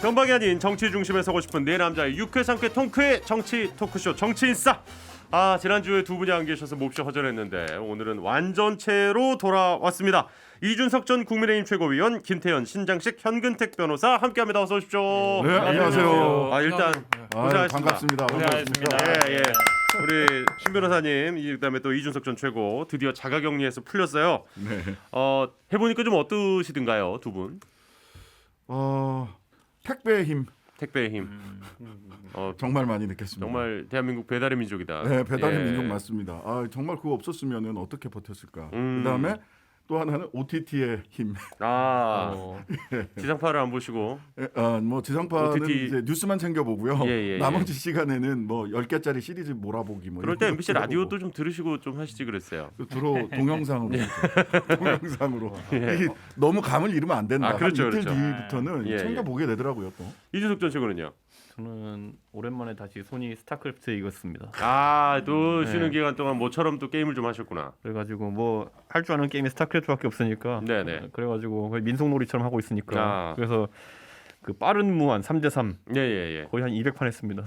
변방이 아닌 정치 중심에 서고 싶은 네 남자의 유쾌 상쾌 통쾌 정치 토크쇼 정치인싸. 지난주에 두 분이 안 계셔서 몹시 허전했는데 오늘은 완전체로 돌아왔습니다. 이준석 전 국민의힘 최고위원, 김태현, 신장식, 현근택 변호사 함께합니다. 어서 오십시오. 네, 안녕하세요. 일단 고생하셨습니다. 반갑습니다. 고생하셨습니다. 예. 우리 신 변호사님, 그다음에 또 이준석 전 최고 드디어 자가격리에서 풀렸어요. 네. 해보니까 좀 어떠시든가요, 두 분? 택배의 힘 택배의 힘. 정말 많이 느꼈습니다. 정말 대한민국 배달의 민족이다. 네, 배달의 예. 민족 맞습니다. 정말 그거 없었으면은 어떻게 버텼을까. 음. 그다음에 또 하나는 OTT의 힘. 지상파를 안 보시고. 뭐 지상파는 OTT. 이제 뉴스만 챙겨 보고요. 예. 나머지 시간에는 뭐 10개짜리 시리즈 몰아보기 뭐. 그럴 때 이런 MBC 것도 라디오도 해보고. 좀 들으시고 좀 하시지 그랬어요. 주로 동영상으로. 동영상으로. 예. 이게 너무 감을 잃으면 안 된다. 그렇죠, 한 이틀 그렇죠. 뒤부터는 예, 챙겨 보게 되더라고요 또. 이준석 전 최고는요? 저는 오랜만에 다시 소니 스타크래프트에 익었습니다. 또 네. 쉬는 기간 동안 모처럼 또 게임을 좀 하셨구나. 그래가지고 뭐 할 줄 아는 게임이 스타크래프트밖에 없으니까. 네네. 그래가지고 거의 민속놀이처럼 하고 있으니까. 아. 그래서 그 빠른 무한 3대3 예. 거의 한 200판 했습니다.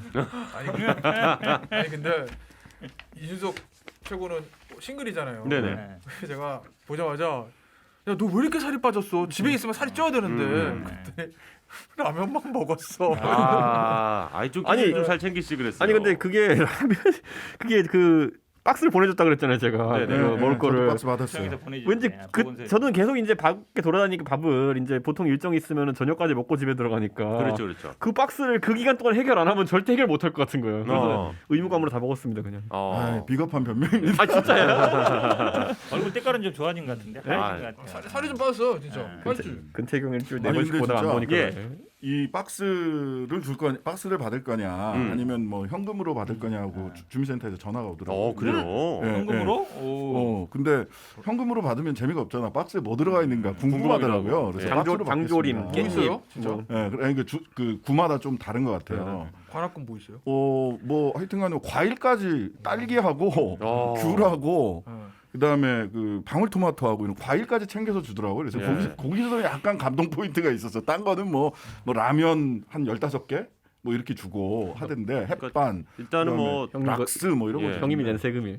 아니 근데 이준석 최고는 싱글이잖아요. 네네. 제가 보자마자 야 너 왜 이렇게 살이 빠졌어? 집에 있으면 살이 쪄야 되는데 그때 라면만 먹었어. 좀 아니, 좀 살 챙기시 그랬어요. 아니 근데 그게 라면 그게 그 박스를 보내줬다 그랬잖아요 제가. 네네. 이거 먹을 저도 거를. 박스 받았어요. 왠지 저는 계속 이제 밖에 돌아다니니까 밥을 이제 보통 일정이 있으면 저녁까지 먹고 집에 들어가니까. 그렇죠. 그 박스를 그 기간 동안 해결 안 하면 절대 해결 못 할 것 같은 거예요. 그래서 어. 의무감으로 다 먹었습니다 그냥. 비겁한 변명입니다. 진짜요? 얼굴 때깔은 좀 좋아진 것 같은데. 살이 좀 빠졌어 진짜. 빠졌지. 근태경 일주일 아니, 4번씩 근데 보다 안 진짜- 보니까. 예. 이 박스를 받을 거냐 아니면 뭐 현금으로 받을 거냐고 주민센터에서 전화가 오더라고요. 그래요. 네, 현금으로? 네. 근데 현금으로 받으면 재미가 없잖아. 박스에 뭐 들어가 있는가 궁금하더라고요. 그래서 예. 박스로 장조림, 받겠습니다. 깻잎. 있어요? 진짜? 네, 그러니까 그 구마다 좀 다른 것 같아요. 관악금 뭐 있어요? 뭐 하여튼간에 과일까지 딸기하고 귤하고 그다음에 그 방울토마토하고 이런 과일까지 챙겨서 주더라고요. 그래서 예. 거기서 약간 감동 포인트가 있었어. 딴 거는 뭐 라면 한 15개 뭐 이렇게 주고 하던데 햇반 일단은 뭐 그다음에 락스 뭐 이런 거. 예. 형님이 낸 세금이에요.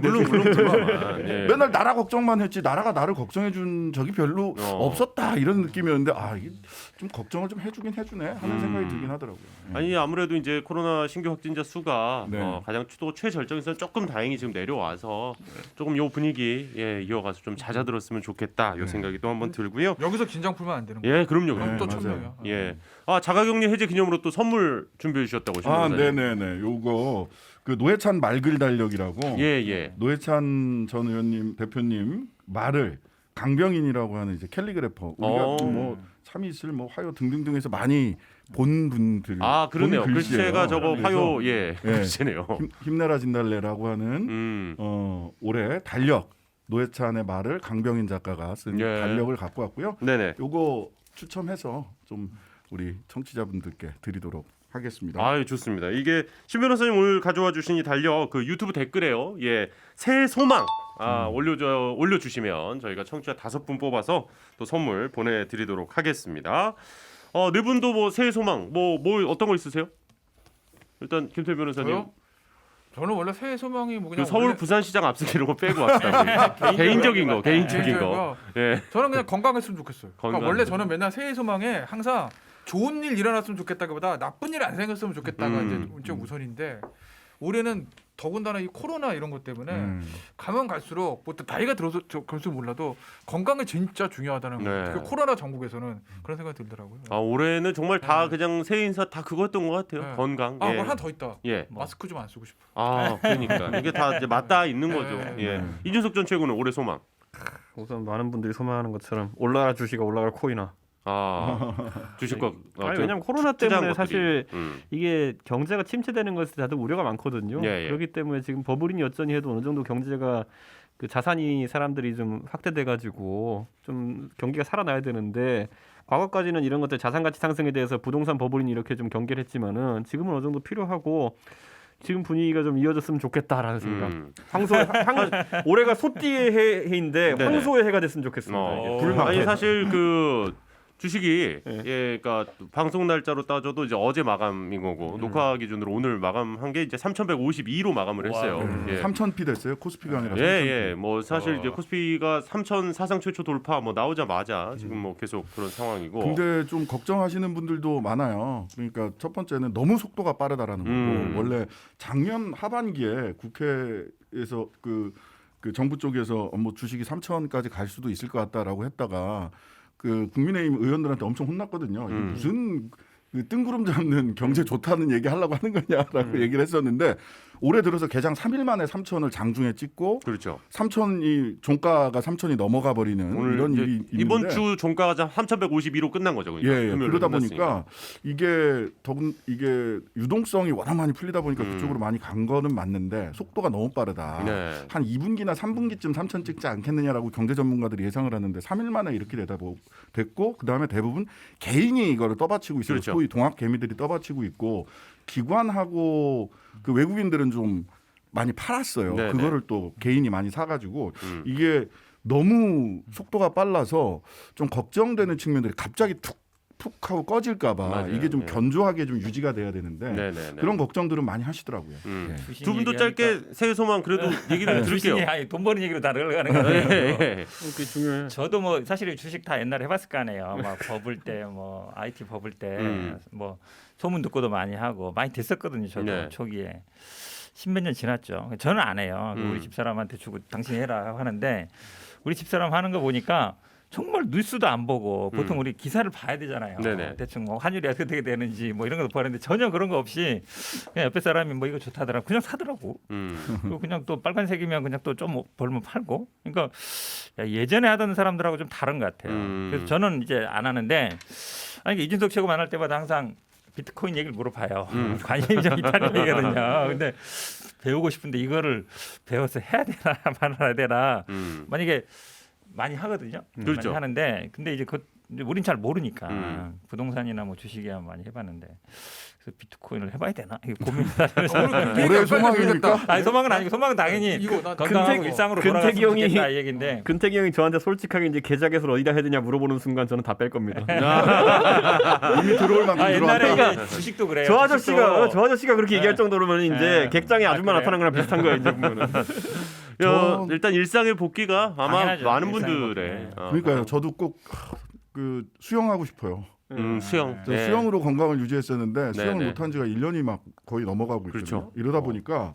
물론 그렇지만 예. 맨날 나라 걱정만 했지 나라가 나를 걱정해 준 적이 별로 없었다 이런 느낌이었는데 이게 좀 걱정을 좀 해주긴 해주네 하는 생각이 들긴 하더라고요. 아니 아무래도 이제 코로나 신규 확진자 수가 네. 가장 또 최절정에서 조금 다행히 지금 내려와서 조금 요 분위기 이어가서 좀 잦아들었으면 좋겠다 요 생각이 또 한번 들고요. 여기서 긴장 풀면 안 되는 거야. 예, 그럼요. 네, 또 맞아요. 천명이야. 예. 자가격리 해제 기념으로 또 선물 준비해 주셨다고 신변호사님. 네네네. 요거 그 노회찬 말글 달력이라고 예. 노회찬 전 의원님 대표님 말을 강병인이라고 하는 이제 캘리그래퍼 우리가 뭐 참이슬 뭐 화요 등등등에서 많이 본 분들 그러네요. 본 글씨예요. 글씨가 저거 그래서 화요 글씨네요. 힘내라 진달래라고 하는 올해 달력 노회찬의 말을 강병인 작가가 쓴 예. 달력을 갖고 왔고요. 네네. 요거 추첨해서 좀 우리 청취자분들께 드리도록 하겠습니다. 좋습니다. 이게 신 변호사님 오늘 가져와 주신 이 달력 그 유튜브 댓글에요. 예. 새해 소망 올려주시면 저희가 청취자 5분 뽑아서 또 선물 보내드리도록 하겠습니다. 네 분도 뭐 새해 소망 뭐 어떤 거 있으세요? 일단 김태 변호사님. 저요? 저는 원래 새해 소망이 뭐 그냥 그 서울 원래- 부산시장 앞서기 이런 거 빼고 합시다. 개인적인 거. 예. 저는 그냥 건강했으면 좋겠어요. 그러니까 건강. 원래 저는 맨날 새해 소망에 항상 좋은 일 일어났으면 좋겠다기보다 나쁜 일 안 생겼으면 좋겠다가 이제 좀 우선인데 올해는 더군다나 이 코로나 이런 것 때문에 가면 갈수록 뭐 또 나이가 들어서 그럴지 몰라도 건강이 진짜 중요하다는 거예요. 네. 특히 코로나 전국에서는 그런 생각이 들더라고요. 올해는 정말 다 그냥 새해 인사 다 그거였던 것 같아요. 네. 건강. 뭐 하나 더 있다. 예. 마스크 좀 안 쓰고 싶어. 그러니까 이게 다 이제 맞닿아 있는 거죠. 네. 예. 이준석 전 최고는 올해 소망. 우선 많은 분들이 소망하는 것처럼 올라라 주시가 올라갈 코이나. 주실 거. 왜냐면 코로나 때문에 사실 음. 이게 경제가 침체되는 것에 다들 우려가 많거든요. 예. 그렇기 때문에 지금 버블이니 어쩌니 해도 어느 정도 경제가 그 자산이 사람들이 좀 확대돼가지고 좀 경기가 살아나야 되는데 과거까지는 이런 것들 자산 가치 상승에 대해서 부동산 버블이니 이렇게 좀 경계를 했지만은 지금은 어느 정도 필요하고 지금 분위기가 좀 이어졌으면 좋겠다라는 생각. 올해가 소띠의 해인데 네네. 황소의 해가 됐으면 좋겠습니다. 이게 불만. 아니 사실 그 주식이 예. 예, 그러니까 방송 날짜로 따져도 이제 어제 마감인 거고 녹화 기준으로 오늘 마감한 게 이제 3,152로 마감을 했어요. 예. 3,000피 됐어요. 코스피가 아니라. 예, 3,000피. 예. 뭐 사실 이제 코스피가 3,000 사상 최초 돌파 뭐 나오자마자 지금 뭐 계속 그런 상황이고. 근데 좀 걱정하시는 분들도 많아요. 그러니까 첫 번째는 너무 속도가 빠르다라는 거고 원래 작년 하반기에 국회에서 그 정부 쪽에서 뭐 주식이 3,000까지 갈 수도 있을 것 같다라고 했다가 그 국민의힘 의원들한테 엄청 혼났거든요. 이게 무슨 그 뜬구름 잡는 경제 좋다는 얘기 하려고 하는 거냐라고 얘기를 했었는데 올해 들어서 개장 3일 만에 3,000을 장중에 찍고 그렇죠. 3,000이 종가가 3,000이 넘어가 버리는 오늘 이런 이제 일이 있는데 이번 주 종가가 3,152로 끝난 거죠. 그러니까. 예, 금요일로 그러다 끝났으니까. 보니까 이게 유동성이 워낙 많이 풀리다 보니까 그쪽으로 많이 간 거는 맞는데 속도가 너무 빠르다. 네. 한 2분기나 3분기쯤 3,000 찍지 않겠느냐라고 경제 전문가들이 예상을 하는데 3일 만에 이렇게 됐고 그다음에 대부분 개인이 이거를 떠받치고 있어요. 그렇죠. 소위 동학 개미들이 떠받치고 있고 기관하고 그 외국인들은 좀 많이 팔았어요. 네네. 그거를 또 개인이 많이 사가지고 이게 너무 속도가 빨라서 좀 걱정되는 측면들이 갑자기 툭 하고 꺼질까봐 맞아요. 이게 좀 네. 견조하게 좀 유지가 돼야 되는데 네네네. 그런 걱정들은 많이 하시더라고요. 음. 예. 주식 두 분도 얘기하니까- 짧게 새해 소망 그래도 얘기를 주식이 드릴게요. 아니 돈 버는 얘기로 다 들어가는 예, 거예요. 예. 그게 중요해. 저도 뭐 사실 주식 다 옛날에 해봤을 거 아니에요. 막 버블 때, 뭐 IT 버블 때, 뭐 소문 듣고도 많이 하고 많이 됐었거든요. 저도 네. 초기에 10몇 년 지났죠. 저는 안 해요. 우리 집사람한테 주고 당신이 해라 하는데 우리 집사람 하는 거 보니까 정말 뉴스도 안 보고 보통 우리 기사를 봐야 되잖아요. 네네. 대충 뭐 환율이 어떻게 되는지 뭐 이런 거 보는데 전혀 그런 거 없이 그냥 옆에 사람이 뭐 이거 좋다더라 그냥 사더라고. 그리고 그냥 또 빨간색이면 그냥 또 좀 벌면 팔고. 그러니까 예전에 하던 사람들하고 좀 다른 것 같아요. 그래서 저는 이제 안 하는데 아니 이준석 씨하고 만날 때마다 항상 비트코인 얘기를 물어봐요. 관심이 좀 있다는 얘기거든요. 근데 배우고 싶은데 이거를 배워서 해야 되나 말아야 되나. 만약에 많이 하거든요. 그렇죠. 많이 하는데 근데 이제 우린 잘 모르니까 부동산이나 뭐 주식이야 많이 해봤는데 그래서 비트코인을 해봐야 되나 이거 고민이다. 올해 소망입니까? 아니 소망은 아니고 소망은 당연히 이거 나 건강하고 근태- 일상으로 근태기 돌아갔으면 형이- 좋겠다 이 얘긴데 근태기 형이 저한테 솔직하게 이제 계좌 개설 어디다 해야 되냐 물어보는 순간 저는 다 뺄 겁니다. 이미 들어올 만큼 옛날에 들어왔다. 이제 주식도 그래요. 저 주식도. 아저씨가 그렇게 얘기할 정도로면 이제 네. 객장에 아줌마 그래요? 나타난 거랑 비슷한 거예요 이제 보면은. 일단 일상의 복귀가 아마 당연하죠. 많은 일상의 분들의 복귀. 그러니까요. 저도 꼭 그 수영하고 싶어요. 수영. 저 네. 수영으로 건강을 유지했었는데 수영을 네네. 못한 지가 1년이 막 거의 넘어가고 있거든요. 그렇죠. 이러다 보니까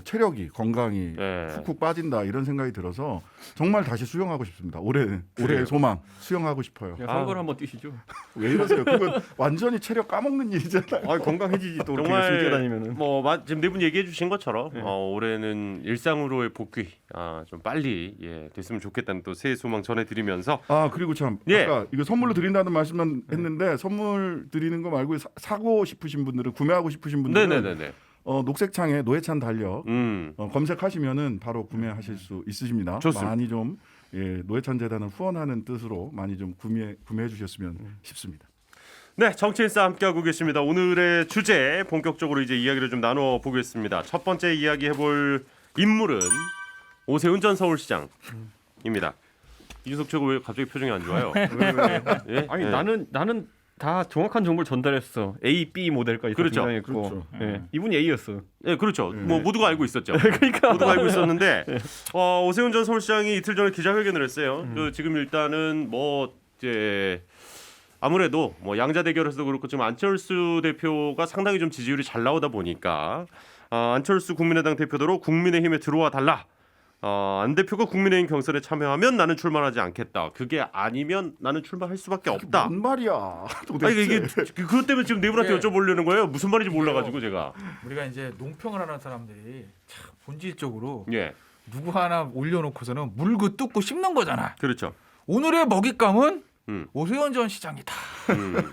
체력이 건강이 네. 훅훅 빠진다 이런 생각이 들어서 정말 다시 수영하고 싶습니다. 올해의 소망 수영하고 싶어요. 선거를 한번 뛰시죠. 왜 이러세요? 그건 완전히 체력 까먹는 일이잖아요. 아 건강해지지 또 이렇게 정말 열심히 뛰어다니면은. 뭐 지금 네 분 얘기해 주신 것처럼 올해는 일상으로의 복귀 좀 빨리 됐으면 좋겠다는 또 새해 소망 전해드리면서 아 그리고 참 예. 아까 이거 선물로 드린다는 말씀만 했는데 선물 드리는 거 말고 사고 싶으신 분들은 구매하고 싶으신 분들은 네네네네. 녹색창에 노회찬 달력 음. 검색하시면은 바로 구매하실 수 있으십니다. 좋습니다. 많이 좀 노회찬 재단을 후원하는 뜻으로 많이 좀 구매해 주셨으면 싶습니다. 네, 정치인싸 함께하고 계십니다. 오늘의 주제 본격적으로 이제 이야기를 좀 나눠 보겠습니다. 첫 번째 이야기 해볼 인물은 오세훈 전 서울시장입니다. 이준석 최고 왜 갑자기 표정이 안 좋아요? 예? 아니 예. 나는 다 정확한 정보를 전달했어. A, B 모델까지 다 그렇죠. 등장했고. 그렇죠. 예. 이분이 A였어. 예, 그렇죠. 뭐 모두가 알고 있었죠. 그러니까 모두가 알고 있었는데 오세훈 전 서울시장이 이틀 전에 기자회견을 했어요. 지금 일단은 뭐 이제 아무래도 뭐 양자 대결에서도 그렇고 지금 안철수 대표가 상당히 좀 지지율이 잘 나오다 보니까 안철수 국민의당 대표대로 국민의힘에 들어와 달라. 안 대표가 국민의힘 경선에 참여하면 나는 출마하지 않겠다. 그게 아니면 나는 출마할 수밖에 없다. 뭔 말이야? 도대체. 아니 이게 그것 때문에 지금 네 분한테 예. 여쭤보려는 거예요. 무슨 말인지 몰라가지고 제가. 우리가 이제 농평을 하는 사람들이 참 본질적으로 예, 누구 하나 올려놓고서는 물고 뜯고 씹는 거잖아. 그렇죠. 오늘의 먹잇감은 음. 오세훈 전 시장이다.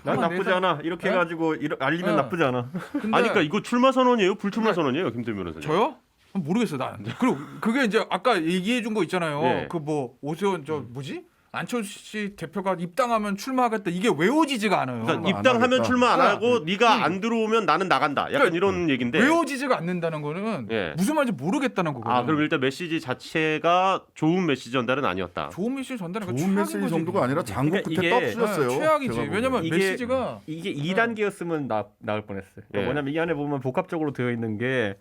난 나쁘지 않아. 이렇게 네? 해가지고 알리면 나쁘지 않아. 근데 아니 그러니까 이거 출마 선언이에요? 불출마 선언이에요? 김태현 변호사님. 저요? 모르겠어 난. 그리고 그게 이제 아까 얘기해 준 거 있잖아요. 예. 그 뭐 오세훈 저 뭐지? 안철수 씨 대표가 입당하면 출마하겠다 이게 외워지지가 않아요. 그러니까 안 입당하면 하겠다. 출마 안 하고 네가 음. 안 들어오면 나는 나간다. 약간 그러니까 이런 얘기인데. 외워지지가 않는다는 거는 예. 무슨 말인지 모르겠다는 거거든요. 아 그럼 일단 메시지 자체가 좋은 메시지 전달은 아니었다. 좋은 메시지 전달은 좋은 메시지 정도가 아니라 장고 그러니까 끝에 이게- 떡주셨어요. 최악이지. 제가 보기엔. 왜냐면 이게- 메시지가 이게 2단계였으면 나을 뻔했어요. 그러니까 예. 뭐냐면 이 안에 보면 복합적으로 되어 있는 게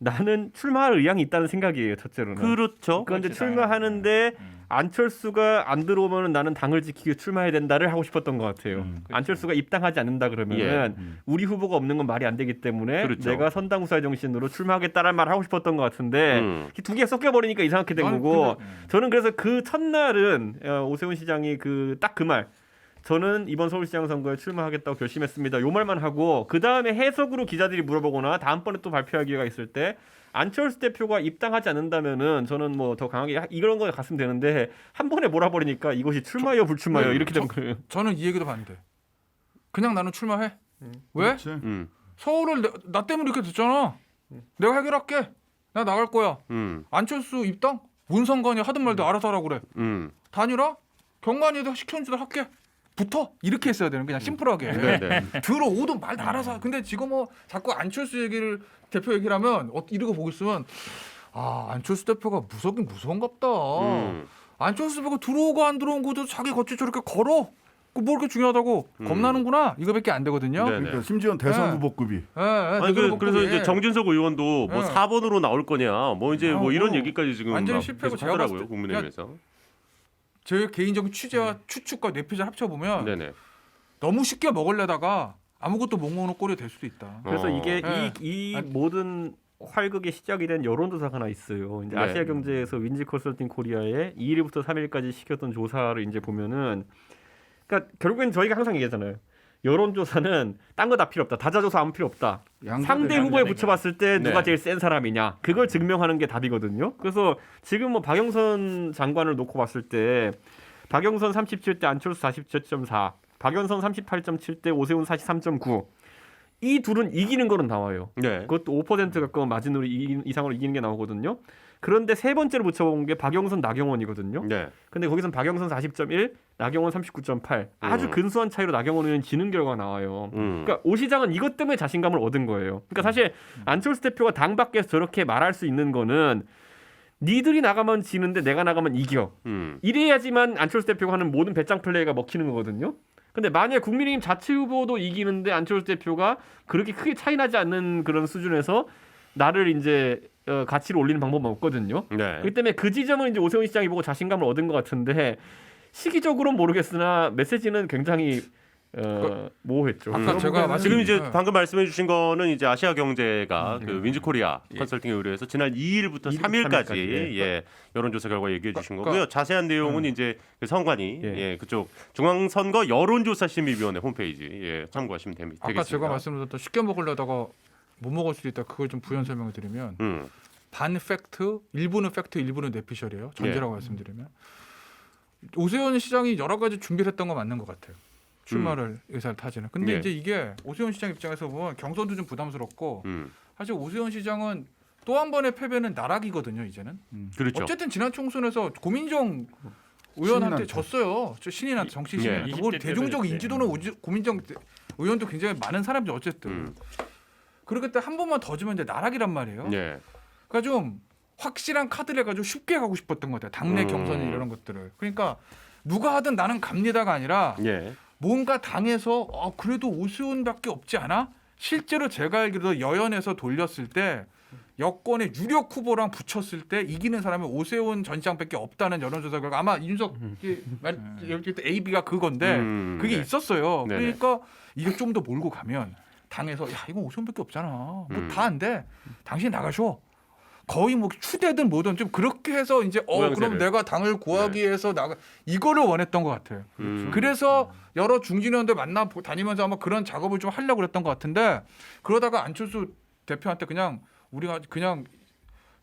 나는 출마할 의향이 있다는 생각이에요. 첫째로는. 그렇죠. 그런데 그렇지, 출마하는데 안철수가 안 들어오면 나는 당을 지키고 출마해야 된다를 하고 싶었던 것 같아요. 안철수가 입당하지 않는다 그러면은 우리 후보가 없는 건 말이 안 되기 때문에 그렇죠. 내가 선당후사의 정신으로 출마하겠다라는 말을 하고 싶었던 것 같은데 이 두 개가 섞여 버리니까 이상하게 된 아니, 거고 근데- 저는 그래서 그 첫날은 오세훈 시장이 딱 그 말. 저는 이번 서울시장 선거에 출마하겠다고 결심했습니다. 요 말만 하고 그 다음에 해석으로 기자들이 물어보거나 다음번에 또 발표할 기회가 있을 때 안철수 대표가 입당하지 않는다면은 저는 뭐 더 강하게 이런 거에 갔으면 되는데 한 번에 몰아버리니까 이것이 출마요 불출마요 이렇게 된 거예요. 저는 이 얘기도 반대. 그냥 나는 출마해. 왜? 그렇지. 서울을 나 때문에 이렇게 됐잖아. 내가 해결할게. 나 나갈 거야. 안철수 입당? 뭔 상관이야. 하든 말든 알아서 하라고 그래. 단일화? 경관이도 시키는 대로 할게. 붙어 이렇게 했어야 되는 그냥 심플하게 네네. 들어오든 말 알아서. 근데 지금 뭐 자꾸 안철수 얘기를 대표 얘기를 하면 이러고 보고 있으면 아 안철수 대표가 무섭긴 무서운갑다. 안철수 대표가 들어오고 안 들어온 것도 자기 겉이 저렇게 걸어. 그 뭐 이렇게 중요하다고 겁나는구나 이거밖에 안 되거든요. 네. 그러니까 심지어 대선 네. 후보급이. 예, 예, 아니 대선 그래서 후보급이. 이제 정진석 의원도 뭐 예. 4번으로 나올 거냐, 뭐 이제 뭐 이런 뭐 얘기까지 지금 완전히 막 실패고 계속 제가 봤을 하더라고요 때 국민의힘에서. 제 개인적인 취재와 추측과 뇌피셜 합쳐보면 네네. 너무 쉽게 먹으려다가 아무것도 못 먹는 꼴이 될 수도 있다. 그래서 이게 네. 이 아니, 모든 활극의 시작이 된 여론조사가 하나 있어요. 이제 네. 아시아경제에서 윈지 컨설팅 코리아에 2일부터 3일까지 시켰던 조사를 이제 보면은, 그러니까 결국엔 저희가 항상 얘기하잖아요. 여론조사는 딴 거 다 필요 없다. 다자조사 아무 필요 없다. 상대 후보에 붙여봤을 때 누가 네. 제일 센 사람이냐 그걸 증명하는 게 답이거든요. 그래서 지금 뭐 박영선 장관을 놓고 봤을 때 박영선 37대 안철수 47.4, 박영선 38.7대 오세훈 43.9. 이 둘은 이기는 거는 나와요. 네. 그것도 5% 가까운 마진으로 이상으로 이기는 게 나오거든요. 그런데 세 번째로 붙여본 게 박영선 나경원이거든요. 네. 근데 거기선 박영선 40.1, 나경원 39.8. 아주 근소한 차이로 나경원 의원 지는 결과가 나와요. 그러니까 오 시장은 이것 때문에 자신감을 얻은 거예요. 그러니까 사실 안철수 대표가 당 밖에서 저렇게 말할 수 있는 거는 니들이 나가면 지는데 내가 나가면 이겨. 이래야지만 안철수 대표가 하는 모든 배짱 플레이가 먹히는 거거든요. 근데 만약 국민의힘 자체 후보도 이기는데 안철수 대표가 그렇게 크게 차이 나지 않는 그런 수준에서 나를 이제 가치를 올리는 방법은 없거든요. 네. 그렇기 때문에 그 지점은 이제 오세훈 시장이 보고 자신감을 얻은 것 같은데 시기적으로는 모르겠으나 메시지는 굉장히 모호했죠. 아까 제가 지금 이제 네. 방금 말씀해주신 거는 이제 아시아 경제가 그 윈지코리아 컨설팅에 의뢰해서 지난 2일부터 3일까지 3일까지, 예. 예, 여론조사 결과 얘기해주신 그러니까- 거고요. 자세한 내용은 이제 그 선관위 예. 예, 그쪽 중앙선거 여론조사심의위원회 홈페이지 예, 참고하시면 되겠습니다. 아까 제가 말씀드렸던 쉽게 먹으려다가 못 먹을 수도 있다. 그걸 좀 부연 설명을 드리면 반 팩트, 일부는 팩트, 일부는 뇌피셜이에요. 전제라고 말씀드리면 오세훈 시장이 여러 가지 준비를 했던 거 맞는 것 같아요. 출마를 의사를 타지는. 근데 예. 이제 이게 오세훈 시장 입장에서 보면 경선도 좀 부담스럽고 음. 사실 오세훈 시장은 또 한 번의 패배는 나락이거든요. 이제는. 그렇죠. 어쨌든 지난 총선에서 고민정 의원한테 신인한테. 졌어요. 신인한테 정치 예. 신인한테. 뭐 20대 대중적 때문에 인지도는 고민정 의원도 굉장히 많은 사람이죠. 어쨌든. 그렇기 때문에 한 번만 더 지면 이제 나락이란 말이에요. 예. 그러니까 좀 확실한 카드를 해가지고 쉽게 가고 싶었던 것 같아요. 당내 경선이 이런 것들을. 그러니까 누가 하든 나는 갑니다가 아니라 예. 뭔가 당에서 그래도 오세훈밖에 없지 않아? 실제로 제가 알기로 여연에서 돌렸을 때 여권의 유력 후보랑 붙였을 때 이기는 사람이 오세훈 전 시장밖에 없다는 여론조사 결과 아마 이준석 얘기할 때 AB가 그건데 그게 네. 있었어요. 네네. 그러니까 이게 좀 더 몰고 가면 당에서 야 이거 오세훈밖에 없잖아. 뭐 다 안 돼. 당신 나가셔. 거의 뭐 추대든 뭐든 좀 그렇게 해서 이제 모양새를. 그럼 내가 당을 구하기 위해서 나가 이거를 원했던 것 같아요. 그래서 여러 중진의원들 만나 다니면서 아마 그런 작업을 좀 하려고 그랬던 것 같은데 그러다가 안철수 대표한테 그냥 우리가 그냥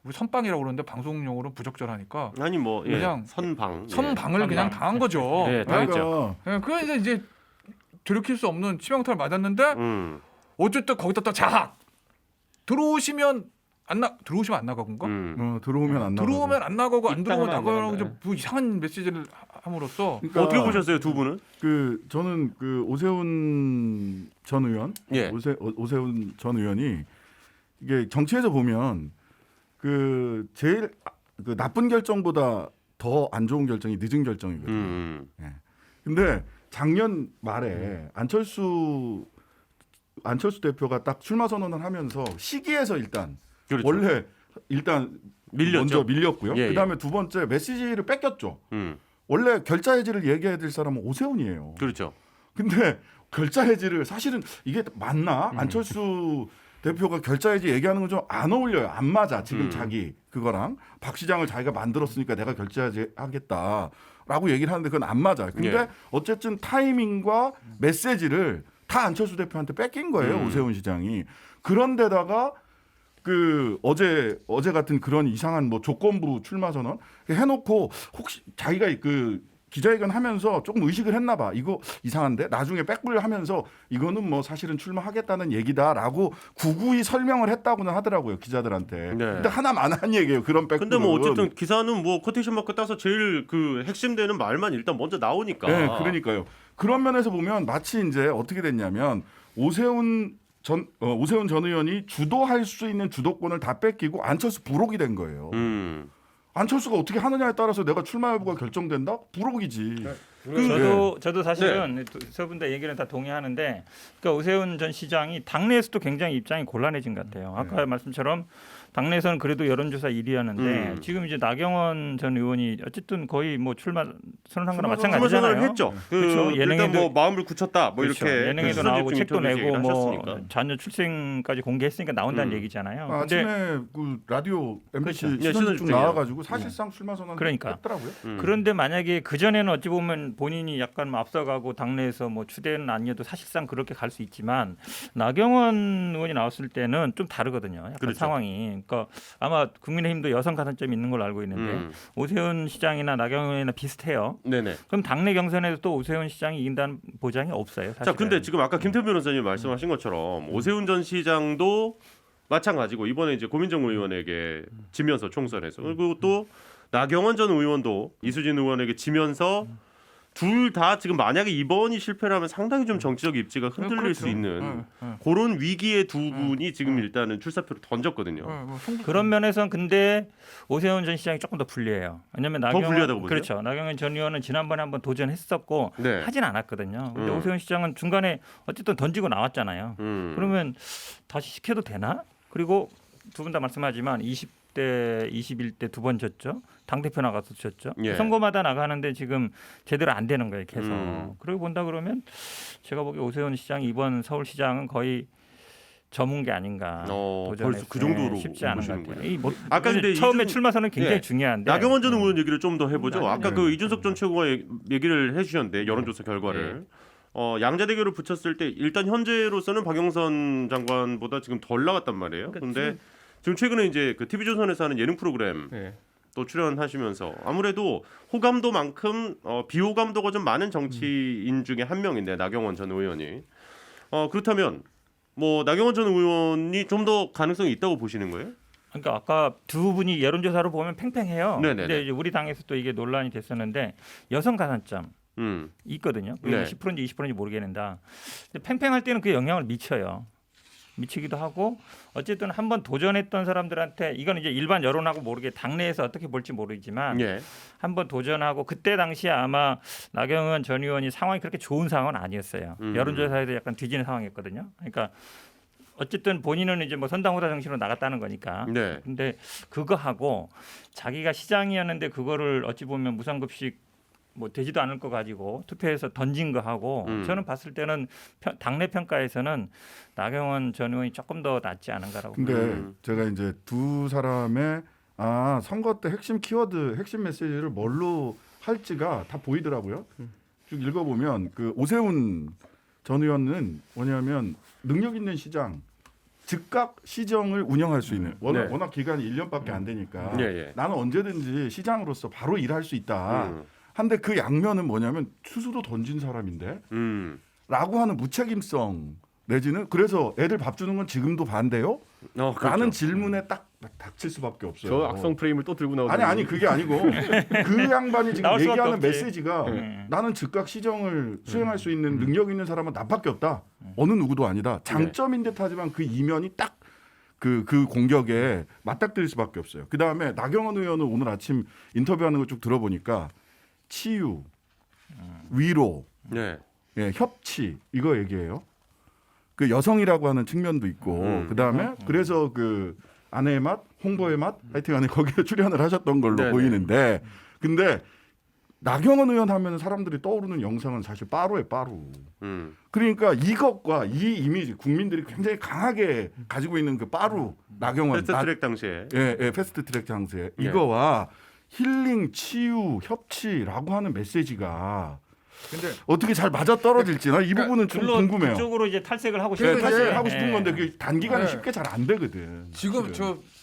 우리 선빵이라고 그러는데 방송용으로 부적절하니까 아니 뭐 예. 그냥 선방. 선방을 그냥 당한 거죠. 네, 당했죠. 그러니까 이제 돌이킬 수 없는 치명타를 맞았는데 어쨌든 거기다 또 자학 들어오시면 안 나가건가? 들어오면 안 나가고. 들어오면 안 나가고 안 들어오면 입당하면 안 나가고 나간다. 뭐 이상한 메시지를 함으로써 그러니까 어떻게 보셨어요, 두 분은? 저는 오세훈 전 의원, 예. 오세훈 전 의원이 이게 정치에서 보면 제일 나쁜 결정보다 더 안 좋은 결정이 늦은 결정이거든요. 근데 작년 말에 안철수 대표가 딱 출마 선언을 하면서 시기에서 그렇죠. 원래 밀렸죠. 먼저 밀렸고요. 예, 예. 그다음에 두 번째 메시지를 뺏겼죠. 원래 결자 해지를 얘기해야 될 사람은 오세훈이에요. 그렇죠. 근데 결자 해지를 사실은 이게 맞나? 안철수 대표가 결자 해지 얘기하는 건 좀 안 어울려요. 안 맞아. 지금 자기 그거랑 박 시장을 자기가 만들었으니까 내가 결자 해지 하겠다라고 얘기를 하는데 그건 안 맞아요. 근데 예. 어쨌든 타이밍과 메시지를 다 안철수 대표한테 뺏긴 거예요. 오세훈 시장이. 그런데다가 어제 같은 그런 이상한 조건부 출마 선언 해놓고 혹시 자기가 기자회견 하면서 조금 의식을 했나 봐. 이거 이상한데 나중에 백불 하면서 이거는 사실은 출마하겠다는 얘기다라고 구구이 설명을 했다고는 하더라고요. 기자들한테. 네. 근데 하나만한 얘기예요. 그런 백불은. 근데 어쨌든 기사는 코테이션 마크 따서 제일 핵심되는 말만 일단 먼저 나오니까. 네, 그러니까요. 그런 면에서 보면 마치 이제 어떻게 됐냐면 오세훈 전 의원이 주도할 수 있는 주도권을 다 뺏기고 안철수 부록이 된 거예요. 안철수가 어떻게 하느냐에 따라서 내가 출마 여부가 결정된다? 부록이지. 저도 사실은 세 분 다 얘기는 다 동의하는데, 그러니까 오세훈 전 시장이 당내에서도 굉장히 입장이 gon란해진 것 같아요. 아까 말씀처럼 당내에서는 그래도 여론조사 1위였는데 지금 이제 나경원 전 의원이 어쨌든 거의 출마 선언한 거나 마찬가지잖아요. 선언을 했죠. 그렇죠. 일단 예능에도 마음을 굳혔다. 그렇죠. 이렇게 예능에도 수전 나오고 집중 책도 인터뷰에서 내고 얘기를 하셨으니까. 자녀 출생까지 공개했으니까 나온다는 얘기잖아요. 근데 아침에 라디오 MBC 그렇죠. 시선 시선 쭉 집중이에요. 나와가지고 사실상 출마 선언 그러니까. 했더라고요. 그런데 만약에 그 전에는 어찌 보면 본인이 약간 앞서가고 당내에서 추대는 아니어도 사실상 그렇게 갈 수 있지만 나경원 의원이 나왔을 때는 좀 다르거든요. 약간 그렇죠. 상황이. 그러니까 아마 국민의힘도 여성 가산점이 있는 걸로 알고 있는데 오세훈 시장이나 나경원 의원이나 비슷해요. 네네. 그럼 당내 경선에도 또 오세훈 시장이 이긴다는 보장이 없어요. 사실은. 자, 근데 지금 아까 김태현 변호사님 말씀하신 것처럼 오세훈 전 시장도 마찬가지고 이번에 이제 고민정 의원에게 지면서 총선에서 그리고 또 나경원 전 의원도 이수진 의원에게 지면서 둘 다 지금 만약에 이번이 실패를 하면 상당히 좀 정치적 입지가 흔들릴 그렇죠. 수 있는 그런 위기의 두 분이 지금 일단은 출사표를 던졌거든요. 그런 면에서는 근데 오세훈 전 시장이 조금 더 불리해요. 왜냐하면 불리하다고 보세요? 그렇죠. 나경원 전 의원은 지난번에 한번 도전했었고 네. 하진 않았거든요. 근데 음. 오세훈 시장은 중간에 어쨌든 던지고 나왔잖아요. 그러면 다시 시켜도 되나? 그리고 두 분 다 말씀하지만 20대, 21대 두 번 졌죠. 당대표 나가서 졌죠. 예. 선거마다 나가는데 지금 제대로 안 되는 거예요. 계속. 음. 그러고 본다 그러면 제가 보기에 오세훈 시장이 이번 서울시장은 거의 저문 게 아닌가. 벌써 그 정도로 쉽지 않은 것 보시는군요. 같아요. 이 아까 근데 처음에 출마선은 굉장히 예. 중요한데 나경원 전 의원 얘기를 좀 더 해보죠. 아까 네. 이준석 전 최고가 얘기를 해주셨는데 여론조사 결과를 양자대결을 붙였을 때 일단 현재로서는 박영선 장관보다 지금 덜 나갔단 말이에요. 그런데 지금 최근에 이제 TV조선에서 하는 예능 프로그램 또 출연하시면서 아무래도 호감도만큼 비호감도가 좀 많은 정치인 중에 한 명인데 나경원 전 의원이 그렇다면 나경원 전 의원이 좀 더 가능성이 있다고 보시는 거예요? 그러니까 아까 두 분이 여론조사로 보면 팽팽해요. 네네네. 근데 이제 우리 당에서 또 이게 논란이 됐었는데 여성 가산점 있거든요. 그게 네. 10%인지 20%인지 모르겠는데 근데 팽팽할 때는 그게 영향을 미쳐요. 미치기도 하고 어쨌든 한번 도전했던 사람들한테 이건 이제 일반 여론하고 모르게 당내에서 어떻게 볼지 모르지만 예. 한번 도전하고 그때 당시에 아마 나경원 전 의원이 상황이 그렇게 좋은 상황은 아니었어요. 여론조사에도 약간 뒤지는 상황이었거든요. 그러니까 어쨌든 본인은 이제 선당후다 정신으로 나갔다는 거니까. 네. 근데 그거 하고 자기가 시장이었는데 그거를 어찌 보면 무상급식 되지도 않을 거 가지고 투표해서 던진 거 하고 저는 봤을 때는 당내 평가에서는 나경원 전 의원이 조금 더 낫지 않은가라고. 근데 제가 이제 두 사람의 선거 때 핵심 키워드, 핵심 메시지를 뭘로 할지가 다 보이더라고요. 쭉 읽어보면 오세훈 전 의원은 뭐냐면 능력 있는 시장, 즉각 시정을 운영할 수 있는 워낙 기간이 1년밖에 안 되니까 나는 언제든지 시장으로서 바로 일할 수 있다. 한데 그 양면은 뭐냐면 투수도 던진 사람인데 라고 하는 무책임성 내지는 그래서 애들 밥 주는 건 지금도 반대요? 그렇죠. 라는 질문에 딱 닥칠 수밖에 없어요. 저 악성 프레임을 또 들고 나오더니 아니 그게 아니고 그 양반이 지금 나올 수밖에 얘기하는 없지. 메시지가 나는 즉각 시정을 수행할 수 있는 능력 있는 사람은 나밖에 없다. 어느 누구도 아니다. 장점인 듯하지만 그 이면이 딱 그 공격에 맞닥뜨릴 수밖에 없어요. 그 다음에 나경원 의원은 오늘 아침 인터뷰하는 거 쭉 들어보니까 치유, 위로, 네. 예, 협치 이거 얘기해요. 그 여성이라고 하는 측면도 있고 그 다음에 그래서 그 아내의 맛, 홍보의 맛, 하여튼간에 거기에 출연을 하셨던 걸로 네네. 보이는데, 근데 나경원 의원 하면 사람들이 떠오르는 영상은 사실 빠루예요, 빠루. 그러니까 이것과 이 이미지 국민들이 굉장히 강하게 가지고 있는 그 빠루 나경원 패스트트랙 당시에. 예, 패스트트랙 장세 예. 이거와 힐링, 치유, 협치라고 하는 메시지가 근데 어떻게 잘 맞아 떨어질지 나 이 부분은 좀 물론 궁금해요. 그쪽으로 이제 탈색을 하고 네, 싶은데 탈색을 하고 싶은 건데 그게 단기간에 네. 쉽게 잘 안 되거든. 지금 사실은.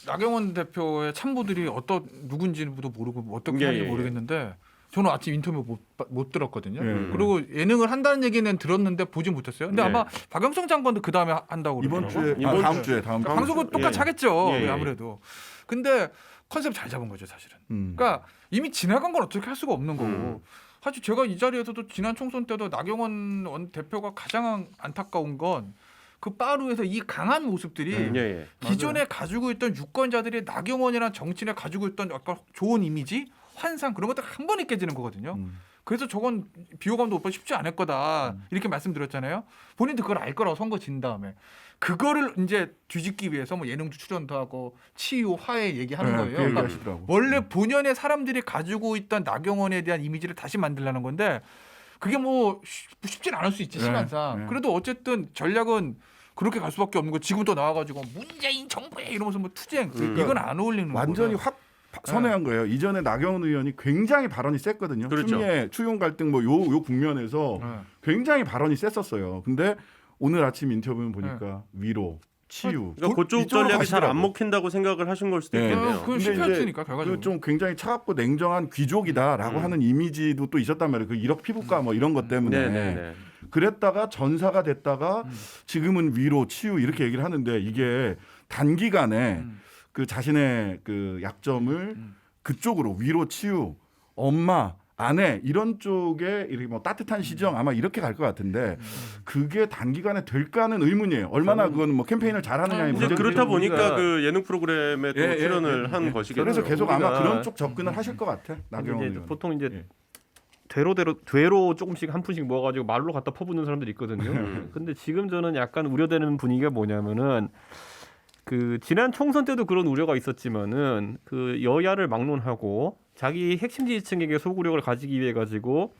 저 나경원 대표의 참모들이 어떤 누군지도 모르고 뭐 어떻게 예, 하는지 예, 예. 모르겠는데 저는 아침 인터뷰 못 들었거든요. 예. 그리고 예능을 한다는 얘기는 들었는데 보지 못했어요. 근데 네. 아마 박영성 장관도 그 다음에 한다고 이번 그러더라고요. 주에 다음 주에 다음 그러니까 방송은 똑같이 예. 하겠죠. 예, 예. 아무래도. 근데 컨셉 잘 잡은 거죠, 사실은. 음. 그러니까 이미 지나간 건 어떻게 할 수가 없는 거고. 음. 사실 제가 이 자리에서도 지난 총선 때도 나경원 원 대표가 가장 안타까운 건 그 빠루에서 이 강한 모습들이 예, 예. 기존에 가지고 있던 유권자들이 나경원이란 정치인에 가지고 있던 약간 좋은 이미지, 환상 그런 것들 한 번에 깨지는 거거든요. 그래서 저건 비호감도 오빠 쉽지 않을 거다 이렇게 말씀드렸잖아요. 본인도 그걸 알 거라고 선거 진 다음에 그거를 이제 뒤집기 위해서 뭐 예능도 출연도 하고 치유 화해 얘기하는 네, 거예요. 그 그러니까 얘기하시더라고. 원래 본연의 사람들이 가지고 있던 나경원에 대한 이미지를 다시 만들려는 건데 그게 뭐 쉽진 않을 수 있지 네, 시간상. 네. 그래도 어쨌든 전략은 그렇게 갈 수밖에 없는 거. 지금 또 나와가지고 문재인 정부에 이러면서 뭐 투쟁 이건 안 어울리는 완전히 거고요. 확 선회한 거예요. 이전에 나경원 의원이 굉장히 발언이 셌거든요. 그렇죠. 추미애 추경 갈등 뭐 요 국면에서 네. 굉장히 발언이 셌었어요. 근데 오늘 아침 인터뷰는 보니까 위로, 치유. 그러니까 그쪽 이쪽으로 전략이 잘 안 가시더라고. 먹힌다고 생각을 하신 걸 수도 네. 있겠네요. 그건 근데 실패했으니까 이제 결과적으로. 좀 굉장히 차갑고 냉정한 귀족이다라고 하는 이미지도 또 있었단 말이에요. 그 1억 피부과 뭐 이런 것 때문에. 네네네. 그랬다가 전사가 됐다가 지금은 위로, 치유 이렇게 얘기를 하는데 이게 단기간에 그 자신의 그 약점을 그쪽으로 위로, 치유, 엄마, 아내 이런 쪽에 이렇게 뭐 따뜻한 시정 아마 이렇게 갈 것 같은데 그게 단기간에 될까 하는 의문이에요. 얼마나 그거는 뭐 캠페인을 잘하느냐의 이제 문제인데 그렇다 보니까 우리가- 그 예능 프로그램에 또 예, 출연을 예, 한 예. 것이겠죠. 그래서 계속 아마 우리가- 그런 쪽 접근을 하실 것 같아. 근데 나경원 이제 의원. 보통 이제 예. 되로 조금씩 한 푼씩 모아가지고 말로 갖다 퍼붓는 사람들이 있거든요. 근데 지금 저는 약간 우려되는 분위기가 뭐냐면은 그 지난 총선 때도 그런 우려가 있었지만은 그 여야를 막론하고 자기 핵심 지지층에게 소구력을 가지기 위해 가지고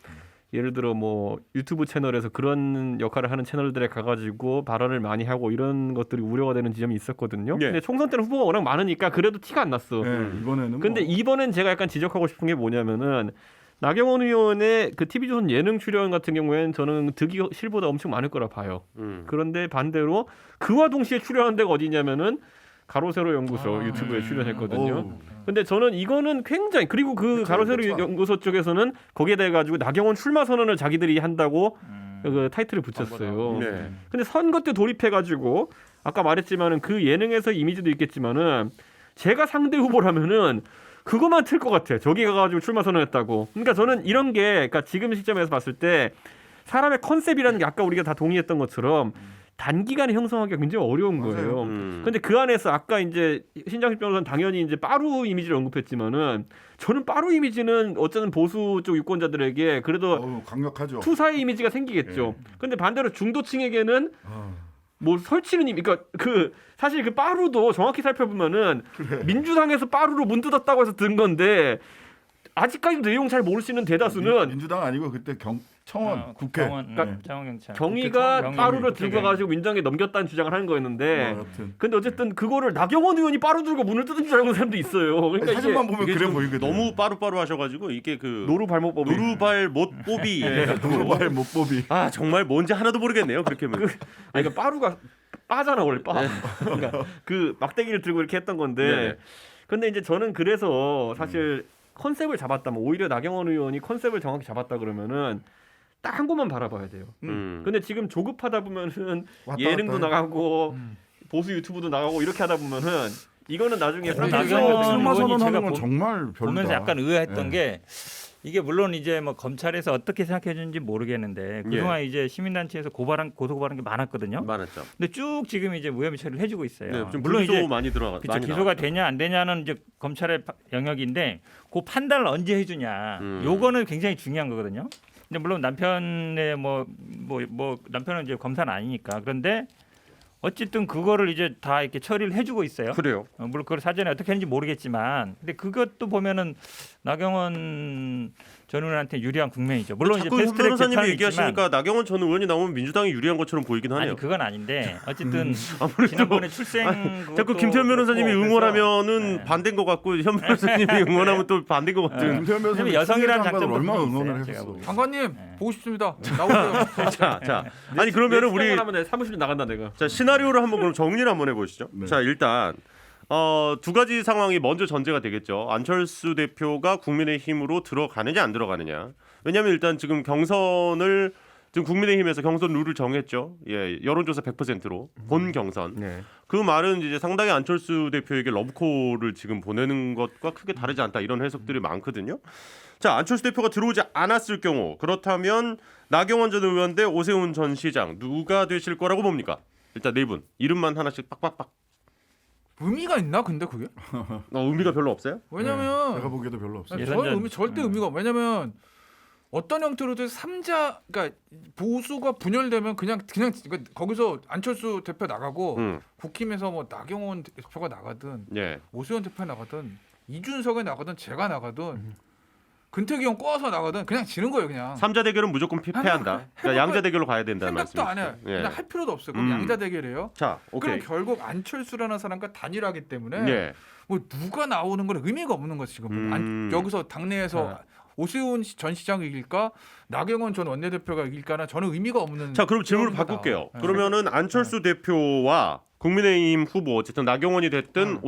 예를 들어 뭐 유튜브 채널에서 그런 역할을 하는 채널들에 가가지고 발언을 많이 하고 이런 것들이 우려가 되는 지점이 있었거든요. 예. 근데 총선 때는 후보가 워낙 많으니까 그래도 티가 안 났어. 예, 이번에는 근데 뭐 이번엔 제가 약간 지적하고 싶은 게 뭐냐면은 나경원 의원의 그 TV조선 예능 출연 같은 경우에는 저는 득이 실보다 엄청 많을 거라 봐요. 그런데 반대로 그와 동시에 출연한 데가 어디냐면은 가로세로 연구소 유튜브에 출연했거든요. 어우. 근데 저는 이거는 굉장히 그리고 그 그쵸, 가로세로 그쵸. 연구소 쪽에서는 거기에 대해 가지고 나경원 출마 선언을 자기들이 한다고 그 타이틀을 붙였어요. 네. 근데 선거 때 돌입해 가지고 아까 말했지만은 그 예능에서 이미지도 있겠지만은 제가 상대 후보라면은 그것만 틀 것 같아. 저기 가가지고 출마 선언했다고. 그러니까 저는 이런 게 그러니까 지금 시점에서 봤을 때 사람의 컨셉이라는 게 아까 우리가 다 동의했던 것처럼 단기간에 형성하기가 굉장히 어려운 거예요. 근데 그 안에서 아까 이제 신장식 변호사는 당연히 이제 빠루 이미지를 언급했지만은 저는 빠루 이미지는 어쩌면 보수 쪽 유권자들에게 그래도 강력하죠. 투사의 이미지가 생기겠죠. 근데 반대로 중도층에게는 아, 뭐 설치는 그러니까 그 사실 그 빠루도 정확히 살펴보면은 민주당에서 빠루로 문 뜯었다고 해서 든 건데 아직까지도 내용 잘 모르시는 대다수는 민주당 아니고 그때 청원 국회. 그러니까 정원경찰. 경위가 경위, 빠루를 국회 들고 가지고 민주당에 넘겼다는 주장을 하는 거였는데 여튼 근데 어쨌든 그거를 나경원 의원이 빠루 들고 문을 뜯은 줄 알고 사람도 있어요. 그러니까 이게 사진만 보면 이게 그래 좀 보이거든. 너무 빠루빠루 하셔가지고 이게 그 노루 발목법이 노루발 못보비 노발 못법이. 아 정말 뭔지 하나도 모르겠네요. 그렇게 하면. 아니 그러니까 빠루가 빠잖아 원래 빠. 그러니까 그 막대기를 들고 이렇게 했던 건데. 네. 근데 이제 저는 그래서 사실 컨셉을 잡았다면 오히려 나경원 의원이 컨셉을 정확히 잡았다 그러면은 딱 한 곳만 바라봐야 돼요. 근데 지금 조급하다 보면은 왔다 예능도 갔다 해. 나가고 보수 유튜브도 나가고 이렇게 하다 보면은 이거는 나중에 그럼 프랑스 나경원 선거가 출마 의원이 선언하는 제가 건 정말 별로다. 보면서 약간 의아했던 예. 게 이게 물론 이제 뭐 검찰에서 어떻게 생각해 주는지 모르겠는데 그동안 이제 시민단체에서 고소 고발한 게 많았거든요. 많았죠. 근데 쭉 지금 이제 무혐의 처리를 해주고 있어요. 네, 좀 물론 불기소 이제 많이 들어가. 그쵸, 많이 기소가 되냐 안 되냐는 이제 검찰의 영역인데 그 판단을 언제 해주냐, 음. 요거는 굉장히 중요한 거거든요. 근데 물론 남편의 뭐 남편은 이제 검사는 아니니까 그런데 어쨌든 그거를 이제 다 이렇게 처리를 해주고 있어요. 그래요. 물론 그걸 사전에 어떻게 했는지 모르겠지만, 근데 그것도 보면은 나경원 전 의원한테 유리한 국면이죠. 물론 이제 자꾸 현 패스트트랙 변호사님이 재판은 얘기하시니까 있지만, 나경원 전 의원이 나오면 민주당이 유리한 것처럼 보이긴 하네요. 아니 그건 아닌데 어쨌든 아무래도 지난번에 출생 자꾸 김태현 변호사님이 그렇고 응원하면은 네. 반대인 것 같고 현 변호사님이 응원하면 또 반대인 것 같은. 김태현 변호사님 여성이라는 장관을 장점도 얼마나 있어요, 응원을 제가 했어. 보기엔. 장관님 네. 보고 싶습니다. 나오세요. 자, 아니 그러면은 우리 하면 내 사무실로 나간다 내가. 자 시나리오를 한번 그럼 정리를 한번 해보시죠. 네. 자 일단 두 가지 상황이 먼저 전제가 되겠죠. 안철수 대표가 국민의힘으로 들어가느냐 안 들어가느냐. 왜냐하면 일단 지금 경선을 지금 국민의힘에서 경선 룰을 정했죠. 예, 여론조사 100%로 본 경선. 네. 그 말은 이제 상당히 안철수 대표에게 러브콜을 지금 보내는 것과 크게 다르지 않다 이런 해석들이 많거든요. 자 안철수 대표가 들어오지 않았을 경우 그렇다면 나경원 전 의원 대 오세훈 전 시장 누가 되실 거라고 봅니까? 일단 네 분 이름만 하나씩 빡빡빡. 의미가 있나 근데 그게? 의미가 별로 없어요? 왜냐면 제가 보기에도 별로 없어요. 아니, 예선전- 저는 절대 의미가 없- 왜냐면 어떤 형태로든 삼자 그러니까 보수가 분열되면 그냥 그러니까 거기서 안철수 대표 나가고 국힘에서 뭐 나경원 대표가 나가든 예. 오세훈 대표 나가든 이준석이 나가든 제가 나가든 근태기 형 꼬아서 나가든 그냥 지는 거예요 그냥. 삼자 대결은 무조건 패한다. 그러니까 양자 대결로 가야 된다는 생각도 안 해. 말씀이시죠? 그냥 할 필요도 없어요. 그럼 양자 대결이에요. 자, 오케이. 그럼 결국 안철수라는 사람과 단일하기 때문에 예. 뭐 누가 나오는 건 의미가 없는 거지 지금. 여기서 당내에서 오세훈 전 시장이 이길까 나경원 전 원내대표가 이길까는 저는 의미가 없는. 자, 그럼 질문을 그런 바꿀게요. 거다. 그러면은 안철수 대표와 국민의힘 후보 어쨌든 나경원이 됐든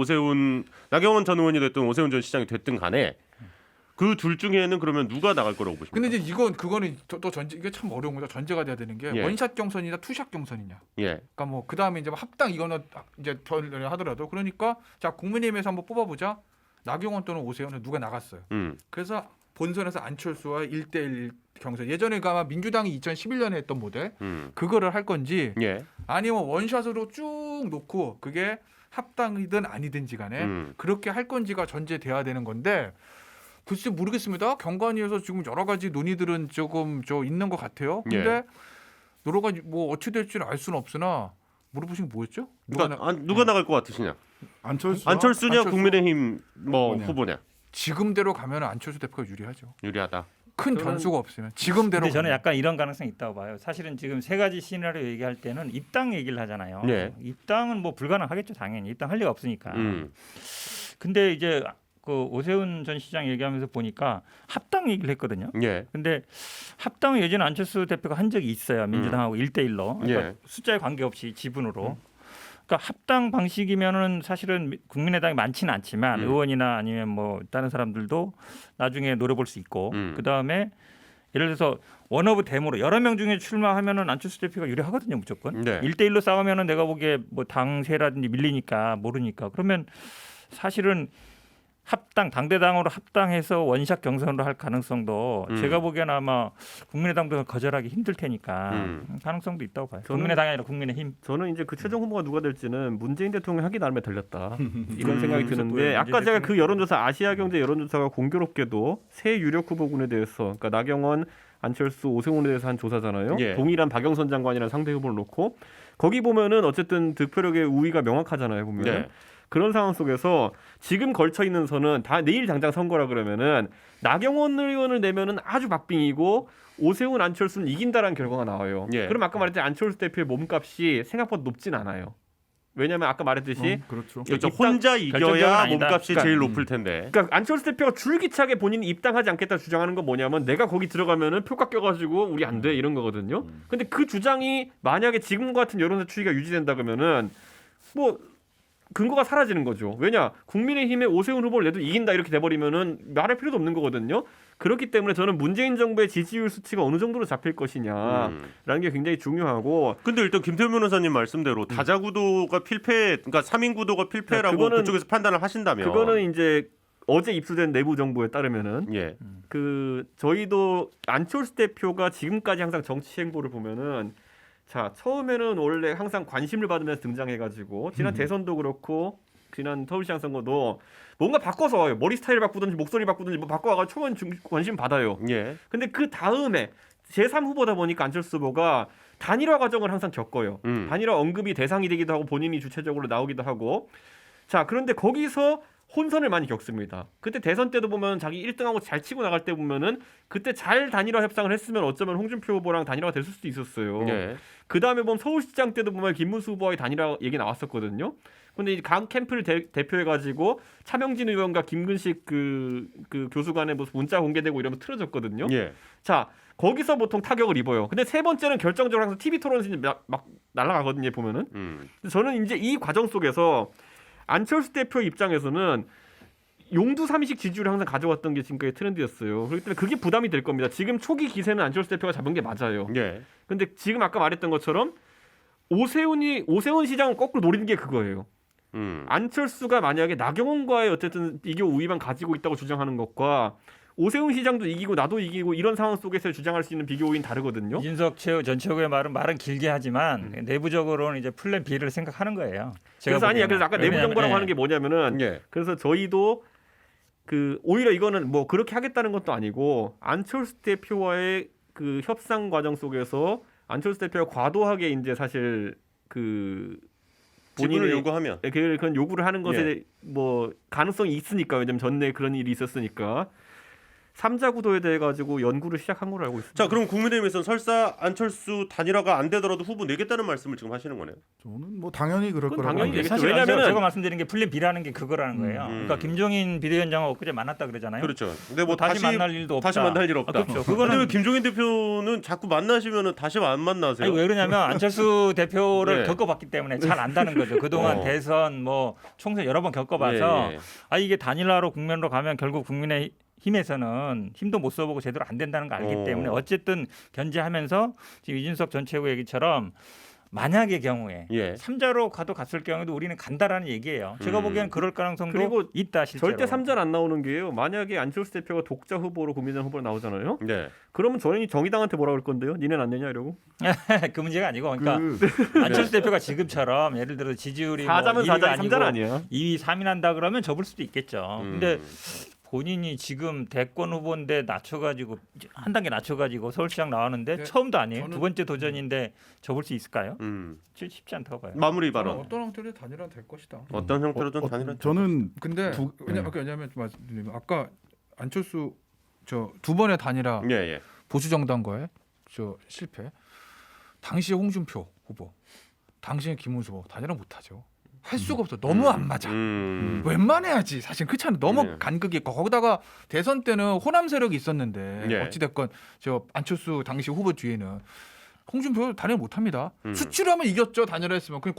나경원 전 의원이 됐든 오세훈 전 시장이 됐든 간에 그 둘 중에는 그러면 누가 나갈 거라고 보십니까? 근데 이제 그거는 또 전제 이게 참 어려운 거죠. 전제가 돼야 되는 게 예. 원샷 경선이냐 투샷 경선이냐. 예. 그러니까 뭐 그다음에 이제 뭐 합당 이거는 이제 더 하더라도 그러니까 자 국민의힘에서 한번 뽑아보자. 나경원 또는 오세훈은 누가 나갔어요. 그래서 본선에서 안철수와 1대1 경선 예전에 아마 민주당이 2011년에 했던 모델 그거를 할 건지 예. 아니면 원샷으로 쭉 놓고 그게 합당이든 아니든지 간에 그렇게 할 건지가 전제돼야 되는 건데 글쎄 모르겠습니다. 경관위에서 지금 여러 가지 논의들은 조금 있는 것 같아요. 근데 예. 여러 가지 뭐 어찌 될지는 알 수는 없으나 물어보신 게 뭐였죠? 누가 나갈 것 같으시냐? 안철수 안철수냐 안철수? 국민의힘 뭐 후보냐. 후보냐? 지금대로 가면 안철수 대표가 유리하죠. 유리하다. 큰 변수가 없으면 지금대로. 근데 저는 가면. 약간 이런 가능성이 있다고 봐요. 사실은 지금 세 가지 시나리오 얘기할 때는 입당 얘기를 하잖아요. 예. 입당은 뭐 불가능하겠죠, 당연히. 입당할 리가 없으니까. 음. 근데 이제 그 오세훈 전 시장 얘기하면서 보니까 합당 얘기를 했거든요. 예. 근데 합당은 예전에 안철수 대표가 한 적이 있어요. 민주당하고 1대1로. 그러니까 예. 숫자에 관계없이 지분으로. 그러니까 합당 방식이면은 사실은 국민의당이 많지는 않지만 의원이나 아니면 뭐 다른 사람들도 나중에 노려볼 수 있고 그다음에 예를 들어서 원오브 댐으로 여러 명 중에 출마하면은 안철수 대표가 유리하거든요, 무조건. 네. 1대1로 싸우면은 내가 보기에 뭐 당세라든지 밀리니까 모르니까. 그러면 사실은 합당 당대당으로 합당해서 원샷 경선으로 할 가능성도 제가 보기에는 아마 국민의당도 거절하기 힘들 테니까 가능성도 있다고 봐요. 국민의당이 아니라 국민의힘. 저는 이제 그 최종 후보가 누가 될지는 문재인 대통령 하기 나름에 달렸다 이런 생각이 그래서 또 드는데 아까 문재인 제가 그 대통령- 여론조사 아시아경제 여론조사가 공교롭게도 세 유력 후보군에 대해서 그러니까 나경원, 안철수, 오세훈에 대해서 한 조사잖아요. 예. 동일한 박영선 장관이라는 상대 후보를 놓고 거기 보면은 어쨌든 득표력의 우위가 명확하잖아요. 보면 네. 그런 상황 속에서 지금 걸쳐 있는 선은 다 내일 당장 선거라 그러면은 나경원 의원을 내면은 아주 박빙이고 오세훈, 안철수는 이긴다라는 결과가 나와요. 예. 그럼 아까 말했듯이 안철수 대표의 몸값이 생각보다 높진 않아요. 왜냐하면 아까 말했듯이 그렇죠. 그렇죠. 입당- 혼자 결정적은 이겨야 아니다. 몸값이 그러니까- 제일 높을 텐데. 그러니까 안철수 대표가 줄기차게 본인이 입당하지 않겠다 주장하는 건 뭐냐면 내가 거기 들어가면은 표 깎여가지고 우리 안 돼 이런 거거든요. 근데 그 주장이 만약에 지금 같은 여론조사 추이가 유지된다 그러면은 뭐 근거가 사라지는 거죠. 왜냐? 국민의힘의 오세훈 후보를 내도 이긴다 이렇게 돼버리면은 말할 필요도 없는 거거든요. 그렇기 때문에 저는 문재인 정부의 지지율 수치가 어느 정도로 잡힐 것이냐라는 게 굉장히 중요하고. 근데 일단 김태현 변호사님 말씀대로 다자 구도가 필패, 그러니까 3인 구도가 필패라고 그거는- 그쪽에서 판단을 하신다면 그거는 이제 어제 입수된 내부 정보에 따르면은 예. 저희도 안철수 대표가 지금까지 항상 정치 행보를 보면은 자 처음에는 원래 항상 관심을 받으면서 등장해가지고 지난 대선도 그렇고 지난 서울시장 선거도 뭔가 바꿔서 머리 스타일 바꾸든지 목소리 바꾸든지 뭐 바꿔와가 초반 관심 받아요. 예. 근데 그 다음에 제3 후보다 보니까 안철수 후보가 단일화 과정을 항상 겪어요. 단일화 언급이 대상이 되기도 하고 본인이 주체적으로 나오기도 하고. 자 그런데 거기서 혼선을 많이 겪습니다. 그때 대선 때도 보면 자기 1등하고 잘 치고 나갈 때 보면은 그때 잘 단일화 협상을 했으면 어쩌면 홍준표 후보랑 단일화가 됐을 수도 있었어요. 예. 그 다음에 보면 서울시장 때도 보면 김문수 후보와의 단일화 얘기 나왔었거든요. 근데 이제 각 캠프를 대표해가지고 차명진 의원과 김근식 그 교수 간에 무슨 문자 공개되고 이러면 틀어졌거든요. 예. 자 거기서 보통 타격을 입어요. 근데 세 번째는 결정적으로 항상 TV 토론에서 막 날아가거든요. 보면은. 근데 저는 이제 이 과정 속에서 안철수 대표 입장에서는 용두 삼식 지지율을 항상 가져왔던 게 지금까지 트렌드였어요. 그렇기 때문에 그게 부담이 될 겁니다. 지금 초기 기세는 안철수 대표가 잡은 게 맞아요. 예. 근데 지금 아까 말했던 것처럼 오세훈 시장을 거꾸로 노리는 게 그거예요. 안철수가 만약에 나경원과의 어쨌든 비교 우위만 가지고 있다고 주장하는 것과 오세훈 시장도 이기고 나도 이기고 이런 상황 속에서 주장할 수 있는 비교 우위는 다르거든요. 이준석 전 최고의 말은 길게 하지만 내부적으로는 이제 플랜 B를 생각하는 거예요. 그래서 그래서 아까 내부 정보라고 하는 게 뭐냐면은 예. 그래서 저희도 오히려 이거는 뭐 그렇게 하겠다는 것도 아니고 안철수 대표와의 그 협상 과정 속에서 안철수 대표가 과도하게 이제 사실 지분을 요구하면 그런 요구를 하는 것에 뭐 가능성이 있으니까 왜냐면 전에 그런 일이 있었으니까 3자 구도에 대해 가지고 연구를 시작한 걸로 알고 있습니다. 자 그럼 국민의힘에서는 설사 안철수 단일화가 안 되더라도 후보 내겠다는 말씀을 지금 하시는 거네요. 저는 뭐 당연히 그럴 그건 거라고 당연히 봅니다. 되겠죠. 사실 왜냐면은- 제가 말씀드린 게 플랜 B라는 게 그거라는 거예요. 그러니까 김종인 비대위원장하고 엊그제 만났다 그러잖아요. 그렇죠. 근데 뭐 다시 만날 일도 없다. 다시 만날 일 없다. 그렇죠. 그런데 왜 김종인 대표는 자꾸 만나시면은 다시 안 만나세요? 아니, 왜 그러냐면 안철수 대표를 네. 겪어봤기 때문에 잘 안다는 거죠. 그동안 대선 뭐 총선 여러 번 겪어봐서 예. 이게 단일화로 국면으로 가면 결국 국민의힘에서는 힘도 못 써보고 제대로 안 된다는 걸 알기 때문에 어쨌든 견제하면서 지금 이준석 전 최고 얘기처럼 만약의 경우에 예. 3자로 갔을 경우에도 우리는 간다라는 얘기예요. 제가 보기에는 그럴 가능성도 그리고 있다 실제로. 절대 3자는 안 나오는 게요. 만약에 안철수 대표가 독자 후보로 국민의당 후보로 나오잖아요. 네. 그러면 저희 정의당한테 뭐라 그럴 건데요? 니네는 안 내냐 이러고. 그 문제가 아니고 그러니까 안철수 대표가 지금처럼 예를 들어 지지율이 4자면 뭐 1위가 4자, 아니고 3자는 아니야. 2위, 3위 난다 그러면 접을 수도 있겠죠. 근데 본인이 지금 대권 후보인데 낮춰가지고 한 단계 낮춰가지고 서울시장 나왔는데 네. 처음도 아니에요. 저는- 두 번째 도전인데 접을 수 있을까요? 쉽지 않다고 봐요. 마무리 저는 발언. 어떤 형태로 단일화 될 것이다. 어떤 형태로든 단일화. 저는 근데 네. 왜냐면 좀 말씀드리면 아까 안철수 두 번의 단일화 예. 보수 정당과의 실패. 당시 홍준표 후보, 당시에 김문수 후보 단일화 못하죠. 할 수가 없어. 너무 안 맞아. 웬만해야지. 사실 그렇잖아. 너무 네. 간극이 있고 거기다가 대선 때는 호남 세력이 있었는데 네. 어찌 됐건 안철수 당시 후보 뒤에는 홍준표 단일 못합니다. 수치로 하면 이겼죠. 단일화했으면 그냥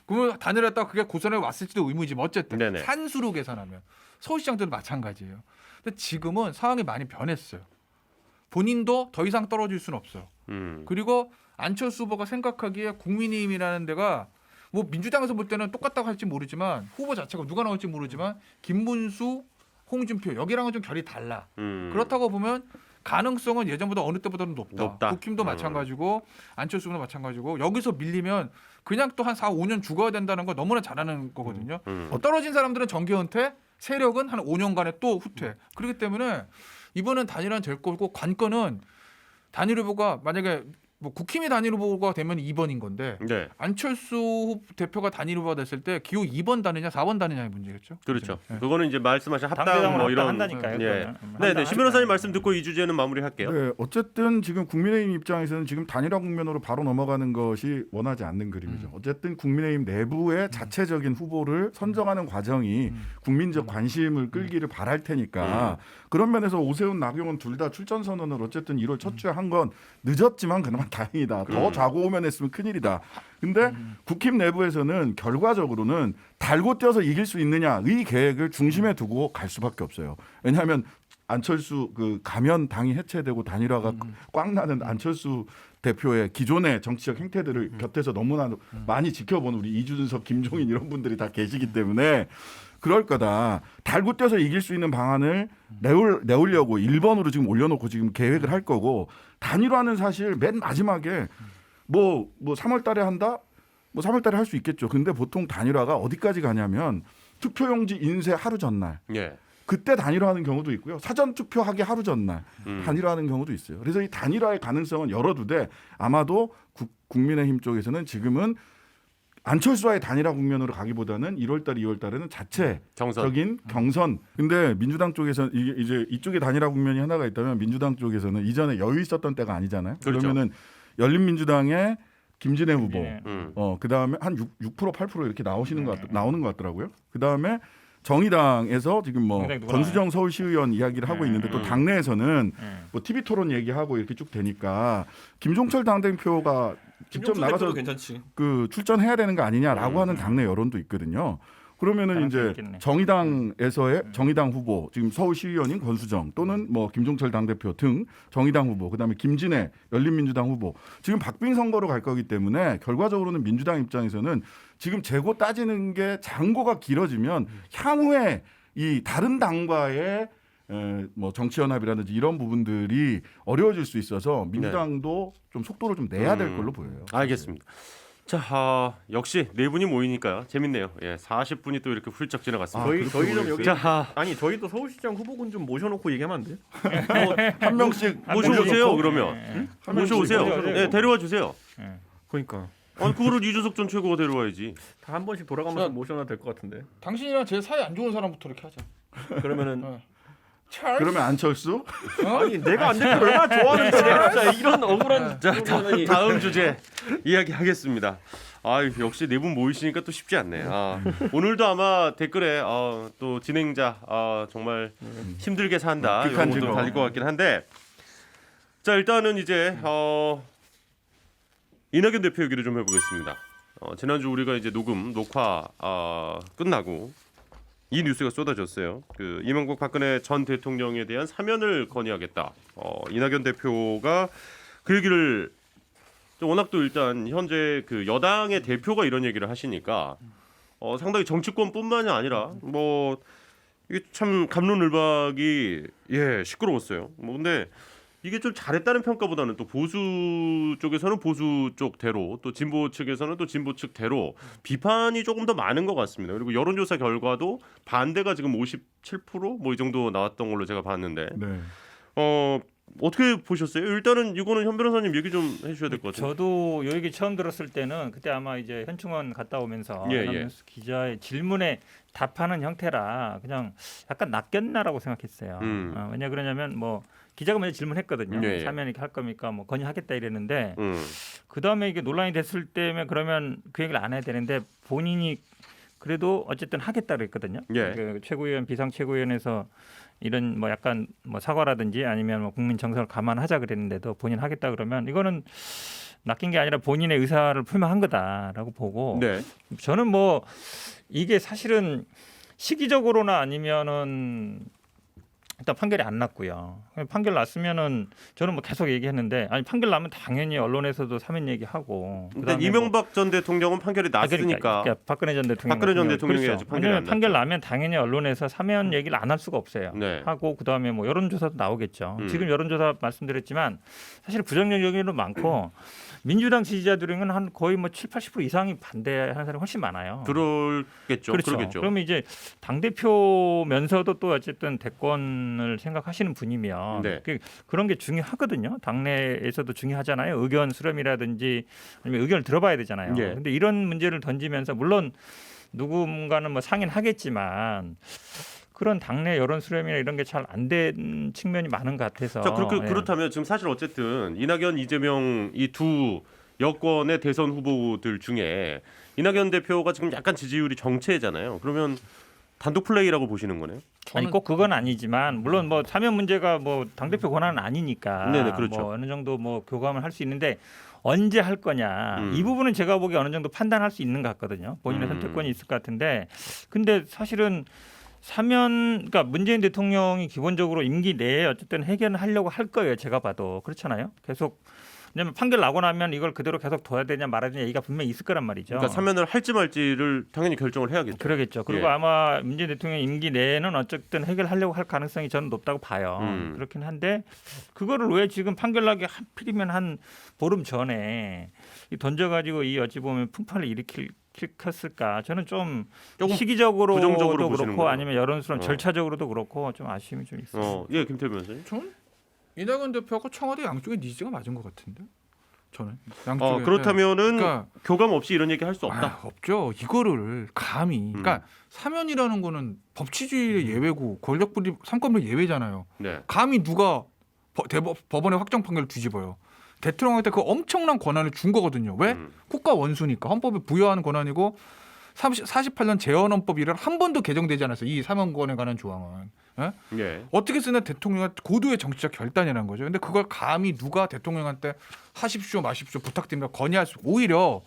그러면 단일화했다가 그게 고선에 왔을지도 의무지만 어쨌든 네네. 산수로 계산하면 서울시장 때도 마찬가지예요. 근데 지금은 상황이 많이 변했어요. 본인도 더 이상 떨어질 수는 없어요. 그리고 안철수 후보가 생각하기에 국민의힘이라는 데가 뭐 민주당에서 볼 때는 똑같다고 할지 모르지만 후보 자체가 누가 나올지 모르지만 김문수, 홍준표 여기랑은 좀 결이 달라. 그렇다고 보면 가능성은 예전보다 어느 때보다는 높다. 국힘도 마찬가지고 안철수 후보도 마찬가지고 여기서 밀리면 그냥 또 한 4, 5년 죽어야 된다는 거 너무나 잘 아는 거거든요. 떨어진 사람들은 정계 은퇴, 세력은 한 5년간의 또 후퇴. 그렇기 때문에 이번은 단일화는 될 거고 관건은 단일 후보가 만약에 뭐 국힘이 단일 후보가 되면 2번인 건데 네. 안철수 대표가 단일 후보가 됐을 때 기호 2번 단위냐 4번 단위냐의 문제겠죠. 그렇죠. 네. 그거는 이제 말씀하신 합당 당대당은 뭐 이런 한다니까요. 예. 그러면. 네, 신 변호사님 말씀 듣고 이 주제는 마무리할게요. 네, 어쨌든 지금 국민의힘 입장에서는 지금 단일화 국면으로 바로 넘어가는 것이 원하지 않는 그림이죠. 어쨌든 국민의힘 내부의 자체적인 후보를 선정하는 과정이 국민적 관심을 끌기를 바랄 테니까 그런 면에서 오세훈, 나경원 둘 다 출전 선언을 어쨌든 1월 첫 주에 한 건 늦었지만 그나마 다행이다. 더 좌고우면 했으면 큰일이다. 근데 국힘 내부에서는 결과적으로는 달고 뛰어서 이길 수 있느냐의 계획을 중심에 두고 갈 수밖에 없어요. 왜냐하면 안철수 그 가면 당이 해체되고 단일화가 꽉 나는 안철수 대표의 기존의 정치적 행태들을 곁에서 너무나 많이 지켜본 우리 이준석, 김종인 이런 분들이 다 계시기 때문에 그럴 거다. 달고 뛰어서 이길 수 있는 방안을 내오려고 1번으로 지금 올려놓고 지금 계획을 할 거고 단일화는 사실 맨 마지막에 뭐 3월 달에 한다? 뭐 3월 달에 할 수 있겠죠. 근데 보통 단일화가 어디까지 가냐면 투표용지 인쇄 하루 전날. 예. 그때 단일화하는 경우도 있고요. 사전 투표하기 하루 전날 단일화하는 경우도 있어요. 그래서 이 단일화의 가능성은 열어두되 아마도 국민의힘 쪽에서는 지금은 안철수와의 단일화 국면으로 가기보다는 1월달, 2월달에는 자체적인 경선. 근데 민주당 쪽에서 이제 이쪽에 단일화 국면이 하나가 있다면 민주당 쪽에서는 이전에 여유 있었던 때가 아니잖아요. 그렇죠. 그러면은 열린민주당의 김진애 후보, 네. 그 다음에 한 6% 8% 이렇게 나오는 것 같더라고요. 그 다음에 정의당에서 지금 뭐 권수정 서울시의원 이야기를 하고 있는데 또 당내에서는 뭐 TV 토론 얘기하고 이렇게 쭉 되니까 김종철 당대표가 직접 나가서 괜찮지. 그 출전해야 되는 거 아니냐라고 하는 당내 여론도 있거든요. 그러면은 이제 있겠네. 정의당에서의 정의당 후보 지금 서울시의원인 권수정 또는 뭐 김종철 당대표 등 정의당 후보 그다음에 김진애 열린민주당 후보 지금 박빙 선거로 갈 거기 때문에 결과적으로는 민주당 입장에서는 지금 재고 따지는 게 장고가 길어지면 향후에 이 다른 당과의 뭐 정치연합이라든지 이런 부분들이 어려워질 수 있어서 민주당도 좀 속도를 좀 내야 될 걸로 보여요. 알겠습니다. 자, 역시 네 분이 모이니까요. 재밌네요. 예, 40분이 또 이렇게 훌쩍 지나갔습니다. 저희 좀 여기 자, 아니 저희도 서울시장 후보군 좀 모셔놓고 얘기하면 안 돼요? 한 명씩 모셔오세요. 그러면 네. 모셔오세요. 모셔오세요. 네, 데려와 주세요. 그러니까 아니 그거를 이준석 전 최고가 데려와야지. 다 한 번씩 돌아가면서 모셔놔도 될 것 같은데. 당신이랑 제일 사이 안 좋은 사람부터 이렇게 하자. 그러면은 찰스. 그러면 안철수 아니 내가 안 되면 얼마나 좋아하는데 자 이런 억울한 자, 다음 주제 이야기하겠습니다. 아, 역시 네 분 모이시니까 또 쉽지 않네. 오늘도 아마 댓글에 또 진행자 정말 힘들게 산다 이런 것도 직업. 달릴 것 같긴 한데, 자 일단은 이제 이낙연 대표 얘기를 좀 해보겠습니다. 지난주 우리가 이제 녹화 끝나고 이 뉴스가 쏟아졌어요. 그 이명박 박근혜 전 대통령에 대한 사면을 건의하겠다. 이낙연 대표가 그 얘기를 워낙 또 일단 현재 그 여당의 대표가 이런 얘기를 하시니까 상당히 정치권뿐만이 아니라 뭐 이게 참 갑론을박이 시끄러웠어요. 뭐 근데 이게 좀 잘했다는 평가보다는 또 보수 쪽에서는 보수 쪽대로 또 진보 측에서는 또 진보 측대로 비판이 조금 더 많은 것 같습니다. 그리고 여론조사 결과도 반대가 지금 57%뭐 이 정도 나왔던 걸로 제가 봤는데 네. 어떻게 보셨어요? 일단은 이거는 현 변호사님 얘기 좀 해주셔야 될 것 같아요. 저도 요 얘기 처음 들었을 때는 그때 아마 이제 현충원 갔다 오면서 연합뉴스 기자의 질문에 답하는 형태라 그냥 약간 낚였나라고 생각했어요. 왜냐 그러냐면 뭐 기자가 먼저 질문했거든요. 예, 예. 사면 이렇게 할 겁니까? 뭐 건의하겠다 이랬는데 그 다음에 이게 논란이 됐을 때면 그러면 그 얘기를 안 해야 되는데 본인이 그래도 어쨌든 하겠다 그랬거든요. 예. 그 최고위원 비상 최고위원회에서 이런 뭐 약간 뭐 사과라든지 아니면 뭐 국민 정서를 감안하자 그랬는데도 본인 하겠다 그러면 이거는 낚인 게 아니라 본인의 의사를 표명한 거다라고 보고 네. 저는 뭐 이게 사실은 시기적으로나 아니면은 일단 판결이 안 났고요. 판결 났으면은 저는 뭐 계속 얘기했는데 아니 판결 나면 당연히 언론에서도 사면 얘기하고. 근데 이명박 전 대통령은 판결이 났으니까. 그러니까 박근혜 전 대통령. 박근혜 전 대통령이 그렇죠. 아직 판결이 왜냐면 안 판결 나면 당연히 언론에서 사면 얘기를 안 할 수가 없어요. 네. 하고 그 다음에 뭐 여론조사도 나오겠죠. 지금 여론조사 말씀드렸지만 사실 부정적 여론도 많고 민주당 지지자들은 한 거의 뭐 7-80% 이상이 반대하는 사람이 훨씬 많아요. 그러겠죠. 그렇죠. 그러겠죠. 그러면 이제 당 대표면서도 또 어쨌든 대권을 생각하시는 분이면 네. 그런 게 중요하거든요. 당내에서도 중요하잖아요. 의견 수렴이라든지 아니면 의견을 들어봐야 되잖아요. 네. 근데 이런 문제를 던지면서 물론 누군가는 뭐 상인하겠지만 그런 당내 여론 수렴이나 이런 게 잘 안 된 측면이 많은 것 같아서. 자, 그렇다면 지금 사실 어쨌든 이낙연, 이재명 이 두 여권의 대선 후보들 중에 이낙연 대표가 지금 약간 지지율이 정체잖아요. 그러면 단독 플레이라고 보시는 거네요. 아니 꼭 그건 아니지만 물론 뭐 사면 문제가 뭐 당대표 권한은 아니니까 네네, 그렇죠. 뭐 어느 정도 뭐 교감을 할 수 있는데 언제 할 거냐 이 부분은 제가 보기에 어느 정도 판단할 수 있는 것 같거든요. 본인의 선택권이 있을 것 같은데 근데 사실은 사면 그러니까 문재인 대통령이 기본적으로 임기 내에 어쨌든 해결하려고 할 거예요. 제가 봐도 그렇잖아요. 계속 왜냐하면 판결 나고 나면 이걸 그대로 계속 둬야 되냐 말아야 되냐 얘기가 분명히 있을 거란 말이죠. 그러니까 사면을 할지 말지를 당연히 결정을 해야겠죠. 그러겠죠. 그리고 예. 아마 문재인 대통령 임기 내에는 어쨌든 해결하려고 할 가능성이 저는 높다고 봐요. 그렇긴 한데 그거를 왜 지금 판결 나기 하필이면 한 보름 전에 던져가지고 이 어찌 보면 풍파를 일으켰을까? 저는 좀 조금 시기적으로도 부정적으로 그렇고 보시는구나. 아니면 여론수론 어. 절차적으로도 그렇고 좀 아쉬움이 좀 있어요. 예, 김태우 변호사님. 전 이낙연 대표하고 청와대 양쪽의 니즈가 맞은 것 같은데. 저는 양쪽에. 그렇다면은 그러니까 교감 없이 이런 얘기 할 수 없다. 없죠. 이거를 감히. 그러니까 사면이라는 거는 법치주의의 예외고 권력분리 3권의 예외잖아요. 네. 감히 누가 법원의 확정 판결을 뒤집어요. 대통령한테 그 엄청난 권한을 준 거거든요. 왜? 국가 원수니까 헌법에 부여하는 권한이고 48년 재헌헌법이란 한 번도 개정되지 않았어요. 이 사면권에 관한 조항은. 예? 예. 어떻게 쓰나 대통령의 고도의 정치적 결단이라는 거죠. 근데 그걸 감히 누가 대통령한테 하십시오 마십시오 부탁드립니다 건의할 수 오히려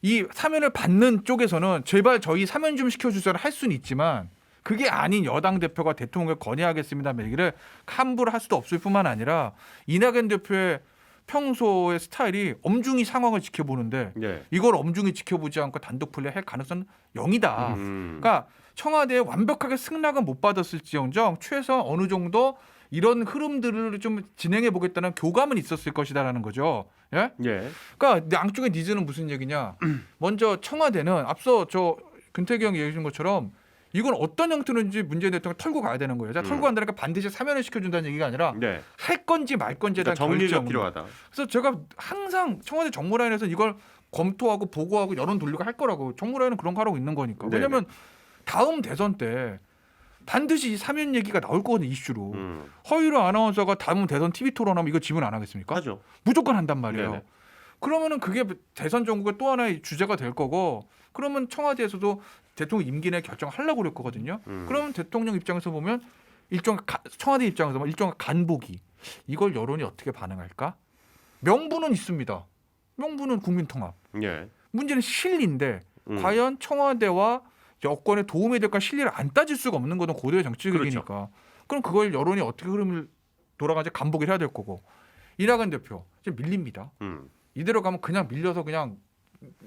이 사면을 받는 쪽에서는 제발 저희 사면 좀 시켜주세요 할 수는 있지만 그게 아닌 여당 대표가 대통령을 건의하겠습니다 얘기를 함부로 할 수도 없을 뿐만 아니라 이낙연 대표의 평소의 스타일이 엄중히 상황을 지켜보는데 예. 이걸 엄중히 지켜보지 않고 단독 플레이할 가능성은 0이다. 음. 그러니까 청와대에 완벽하게 승낙은 못 받았을지언정 최소한 어느 정도 이런 흐름들을 좀 진행해 보겠다는 교감은 있었을 것이다라는 거죠. 예? 예. 그러니까 양쪽의 니즈는 무슨 얘기냐? 먼저 청와대는 앞서 저 근태경 얘기해 준 것처럼 이건 어떤 형태로든지 문재인 대통령 털고 가야 되는 거예요. 자, 털고 간다니까 반드시 사면을 시켜준다는 얘기가 아니라 네. 할 건지 말 건지에 대한 그러니까 정리가 결정. 필요하다. 그래서 제가 항상 청와대 정무라인에서 이걸 검토하고 보고하고 여론 돌리고 할 거라고 정무라인은 그런 거 하라고 있는 거니까. 네네. 왜냐하면 다음 대선 때 반드시 이 사면 얘기가 나올 거거든요. 이슈로. 허유로 아나운서가 다음 대선 TV 토론하면 이거 질문 안 하겠습니까? 하죠. 무조건 한단 말이에요. 네네. 그러면은 그게 대선 정국의 또 하나의 주제가 될 거고 그러면 청와대에서도 대통령 임기 내 결정하려고 그럴 거거든요. 그러면 대통령 입장에서 보면 청와대 입장에서 보면 일종의 간보기. 이걸 여론이 어떻게 반응할까? 명분은 있습니다. 명분은 국민통합. 예. 문제는 실리인데 과연 청와대와 여권에 도움이 될까 실리를 안 따질 수가 없는 거는 고도의 정치적이니까. 그렇죠. 그럼 그걸 여론이 어떻게 흐름을 돌아가지 간보기를 해야 될 거고. 이낙연 대표 지금 밀립니다. 이대로 가면 그냥 밀려서 그냥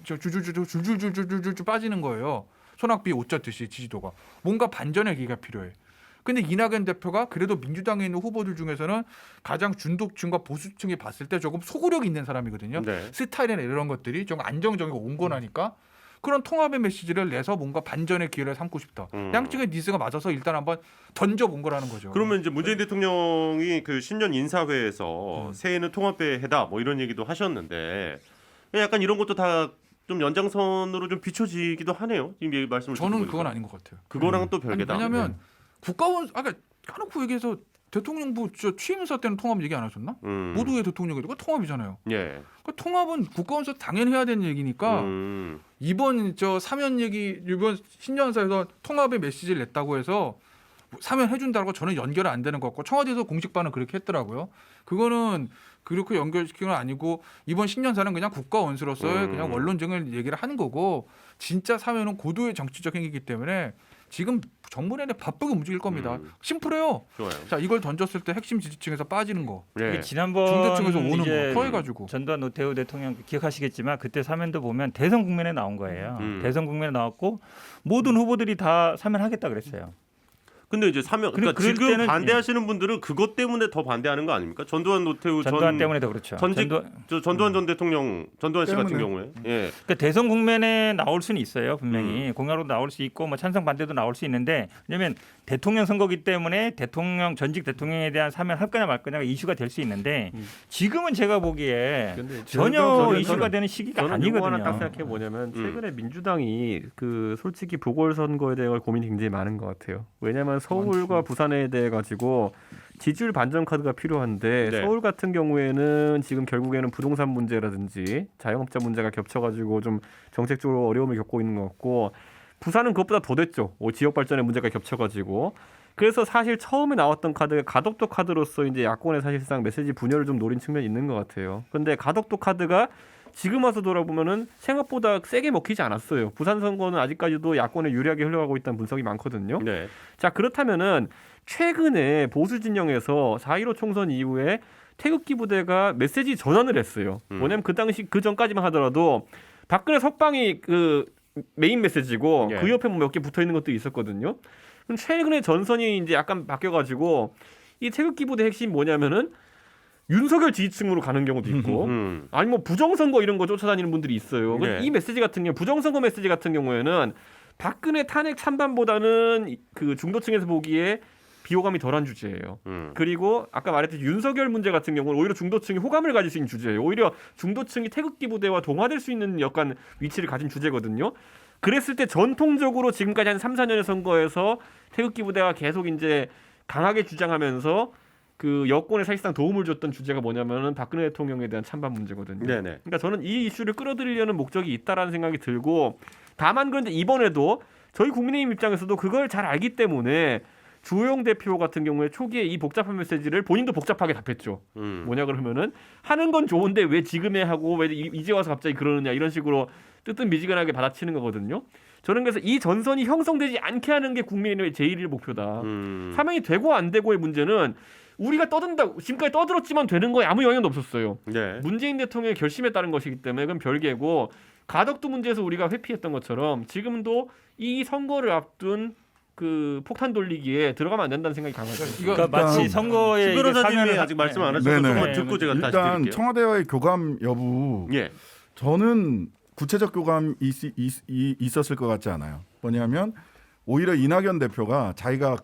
줄줄줄 빠지는 거예요. 소낙비 옷 젖듯이 지지도가. 뭔가 반전의 계기가 필요해. 근데 이낙연 대표가 그래도 민주당에 있는 후보들 중에서는 가장 중도층과 보수층이 봤을 때 조금 소구력이 있는 사람이거든요. 네. 스타일이나 이런 것들이 좀 안정적이고 온건하니까 그런 통합의 메시지를 내서 뭔가 반전의 기회를 삼고 싶다. 양측의 니즈가 맞아서 일단 한번 던져본 거라는 거죠. 그러면 이제 문재인 대통령이 그 신년 인사회에서 새해는 통합의 해다 뭐 이런 얘기도 하셨는데 약간 이런 것도 다 좀 연장선으로 좀 비춰지기도 하네요. 지금 얘기 말씀을 저는 듣고 그건 보니까. 아닌 것 같아요. 그거랑은 또 별개다. 왜냐하면 국가원 아까 까놓고 얘기해서 대통령부 취임사 때는 통합 얘기 안 하셨나? 모두의 대통령이 그거 통합이잖아요. 예. 그 통합은 국가원에서 당연히 해야 되는 얘기니까 이번 저 사면 얘기 이번 신년사에서 통합의 메시지를 냈다고 해서 사면 해준다고 저는 연결이 안 되는 것 같고 청와대에서 공식 반응 그렇게 했더라고요. 그거는 그렇게 연결시키는 건 아니고 이번 신년사는 그냥 국가 원수로서의 그냥 원론적인 얘기를 하는 거고 진짜 사면은 고도의 정치적 행위이기 때문에 지금 정부내내 바쁘게 움직일 겁니다. 심플해요. 좋아요. 자 이걸 던졌을 때 핵심 지지층에서 빠지는 거. 예. 지난번 중도층에서 오는 이제 거 토해가지고. 전두환 노태우 대통령 기억하시겠지만 그때 사면도 보면 대선 국면에 나온 거예요. 대선 국면에 나왔고 모든 후보들이 다 사면하겠다 그랬어요. 근데 이제 사면 그러니까 그럴 지금 때는 반대하시는 분들은 그것 때문에 더 반대하는 거 아닙니까? 전두환 노태우 전두환 때문에 더 그렇죠. 전두환 전 대통령 전두환 씨 같은 경우에 예. 그러니까 대선 국면에 나올 수는 있어요. 분명히 공약으로 나올 수 있고 뭐 찬성 반대도 나올 수 있는데 왜냐하면 대통령 선거기 때문에 대통령 전직 대통령에 대한 사면 할 거냐 말 거냐가 이슈가 될 수 있는데 지금은 제가 보기에 전혀 이슈가 되는 시기가 저는 이거 아니거든요. 하나 딱 생각해 보냐면 최근에 민주당이 그 솔직히 보궐선거에 대한 고민이 굉장히 많은 것 같아요. 왜냐하면 서울과 부산에 대해 가지고 지지율 반전 카드가 필요한데 네. 서울 같은 경우에는 지금 결국에는 부동산 문제라든지 자영업자 문제가 겹쳐가지고 좀 정책적으로 어려움을 겪고 있는 것 같고 부산은 그것보다 더 됐죠. 지역 발전의 문제가 겹쳐가지고. 그래서 사실 처음에 나왔던 카드가 가덕도 카드로서 이제 야권의 사실상 메시지 분열을 좀 노린 측면이 있는 것 같아요. 근데 가덕도 카드가 지금 와서 돌아보면은 생각보다 세게 먹히지 않았어요. 부산 선거는 아직까지도 야권에 유리하게 흘러가고 있다는 분석이 많거든요. 네. 자, 그렇다면은 최근에 보수 진영에서 4.15 총선 이후에 태극기 부대가 메시지 전환을 했어요. 뭐냐면 그 당시 그 전까지만 하더라도 박근혜 석방이 그 메인 메시지고 예. 그 옆에 뭐 몇 개 붙어 있는 것도 있었거든요. 그럼 최근에 전선이 이제 약간 바뀌어가지고 이 태극기 부대 핵심 뭐냐면은 윤석열 지지층으로 가는 경우도 있고 아니 뭐 부정선거 이런 거 쫓아다니는 분들이 있어요. 네. 이 메시지 같은 경우 부정선거 메시지 같은 경우에는 박근혜 탄핵 찬반보다는 그 중도층에서 보기에 비호감이 덜한 주제예요. 그리고 아까 말했듯이 윤석열 문제 같은 경우는 오히려 중도층이 호감을 가질 수 있는 주제예요. 오히려 중도층이 태극기 부대와 동화될 수 있는 약간 위치를 가진 주제거든요. 그랬을 때 전통적으로 지금까지 한 3, 4년의 선거에서 태극기 부대가 계속 이제 강하게 주장하면서 그 여권에 사실상 도움을 줬던 주제가 뭐냐면은 박근혜 대통령에 대한 찬반 문제거든요. 네네. 그러니까 저는 이 이슈를 끌어들이려는 목적이 있다라는 생각이 들고 다만 그런데 이번에도 저희 국민의힘 입장에서도 그걸 잘 알기 때문에 주호영 대표 같은 경우에 초기에 이 복잡한 메시지를 본인도 복잡하게 답했죠. 뭐냐 그러면은 하는 건 좋은데 왜 지금에 하고 왜 이제 와서 갑자기 그러느냐 이런 식으로 뜨뜻미지근하게 받아치는 거거든요. 저는 그래서 이 전선이 형성되지 않게 하는 게 국민의힘의 제1의 목표다. 사명이 되고 안 되고의 문제는 우리가 떠든다 지금까지 떠들었지만 되는 거에 아무 영향도 없었어요. 네. 문재인 대통령의 결심에 따른 것이기 때문에 그건 별개고 가덕도 문제에서 우리가 회피했던 것처럼 지금도 이 선거를 앞둔 그 폭탄 돌리기에 들어가면 안 된다는 생각이 강하죠. 그러니까 마치 선거에 신 이게 변호사님이 사면을 아직 말씀 안 하셔서 네네. 조금만 듣고 제가 다시 일단 드릴게요. 청와대와의 교감 여부 예. 저는 구체적 교감이 있었을 것 같지 않아요. 뭐냐면 오히려 이낙연 대표가 자기가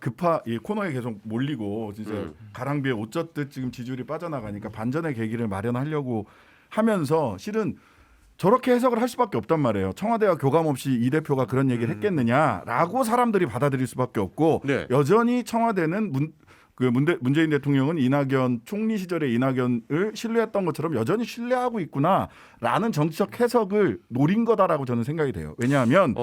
이 코너에 계속 몰리고 진짜 가랑비에 옷 젖듯 지금 지지율이 빠져나가니까 반전의 계기를 마련하려고 하면서 실은 저렇게 해석을 할 수밖에 없단 말이에요. 청와대와 교감 없이 이 대표가 그런 얘기를 했겠느냐라고 사람들이 받아들일 수밖에 없고 네. 여전히 청와대는 문재인 대통령은 이낙연 총리 시절의 이낙연을 신뢰했던 것처럼 여전히 신뢰하고 있구나라는 정치적 해석을 노린 거다라고 저는 생각이 돼요. 왜냐하면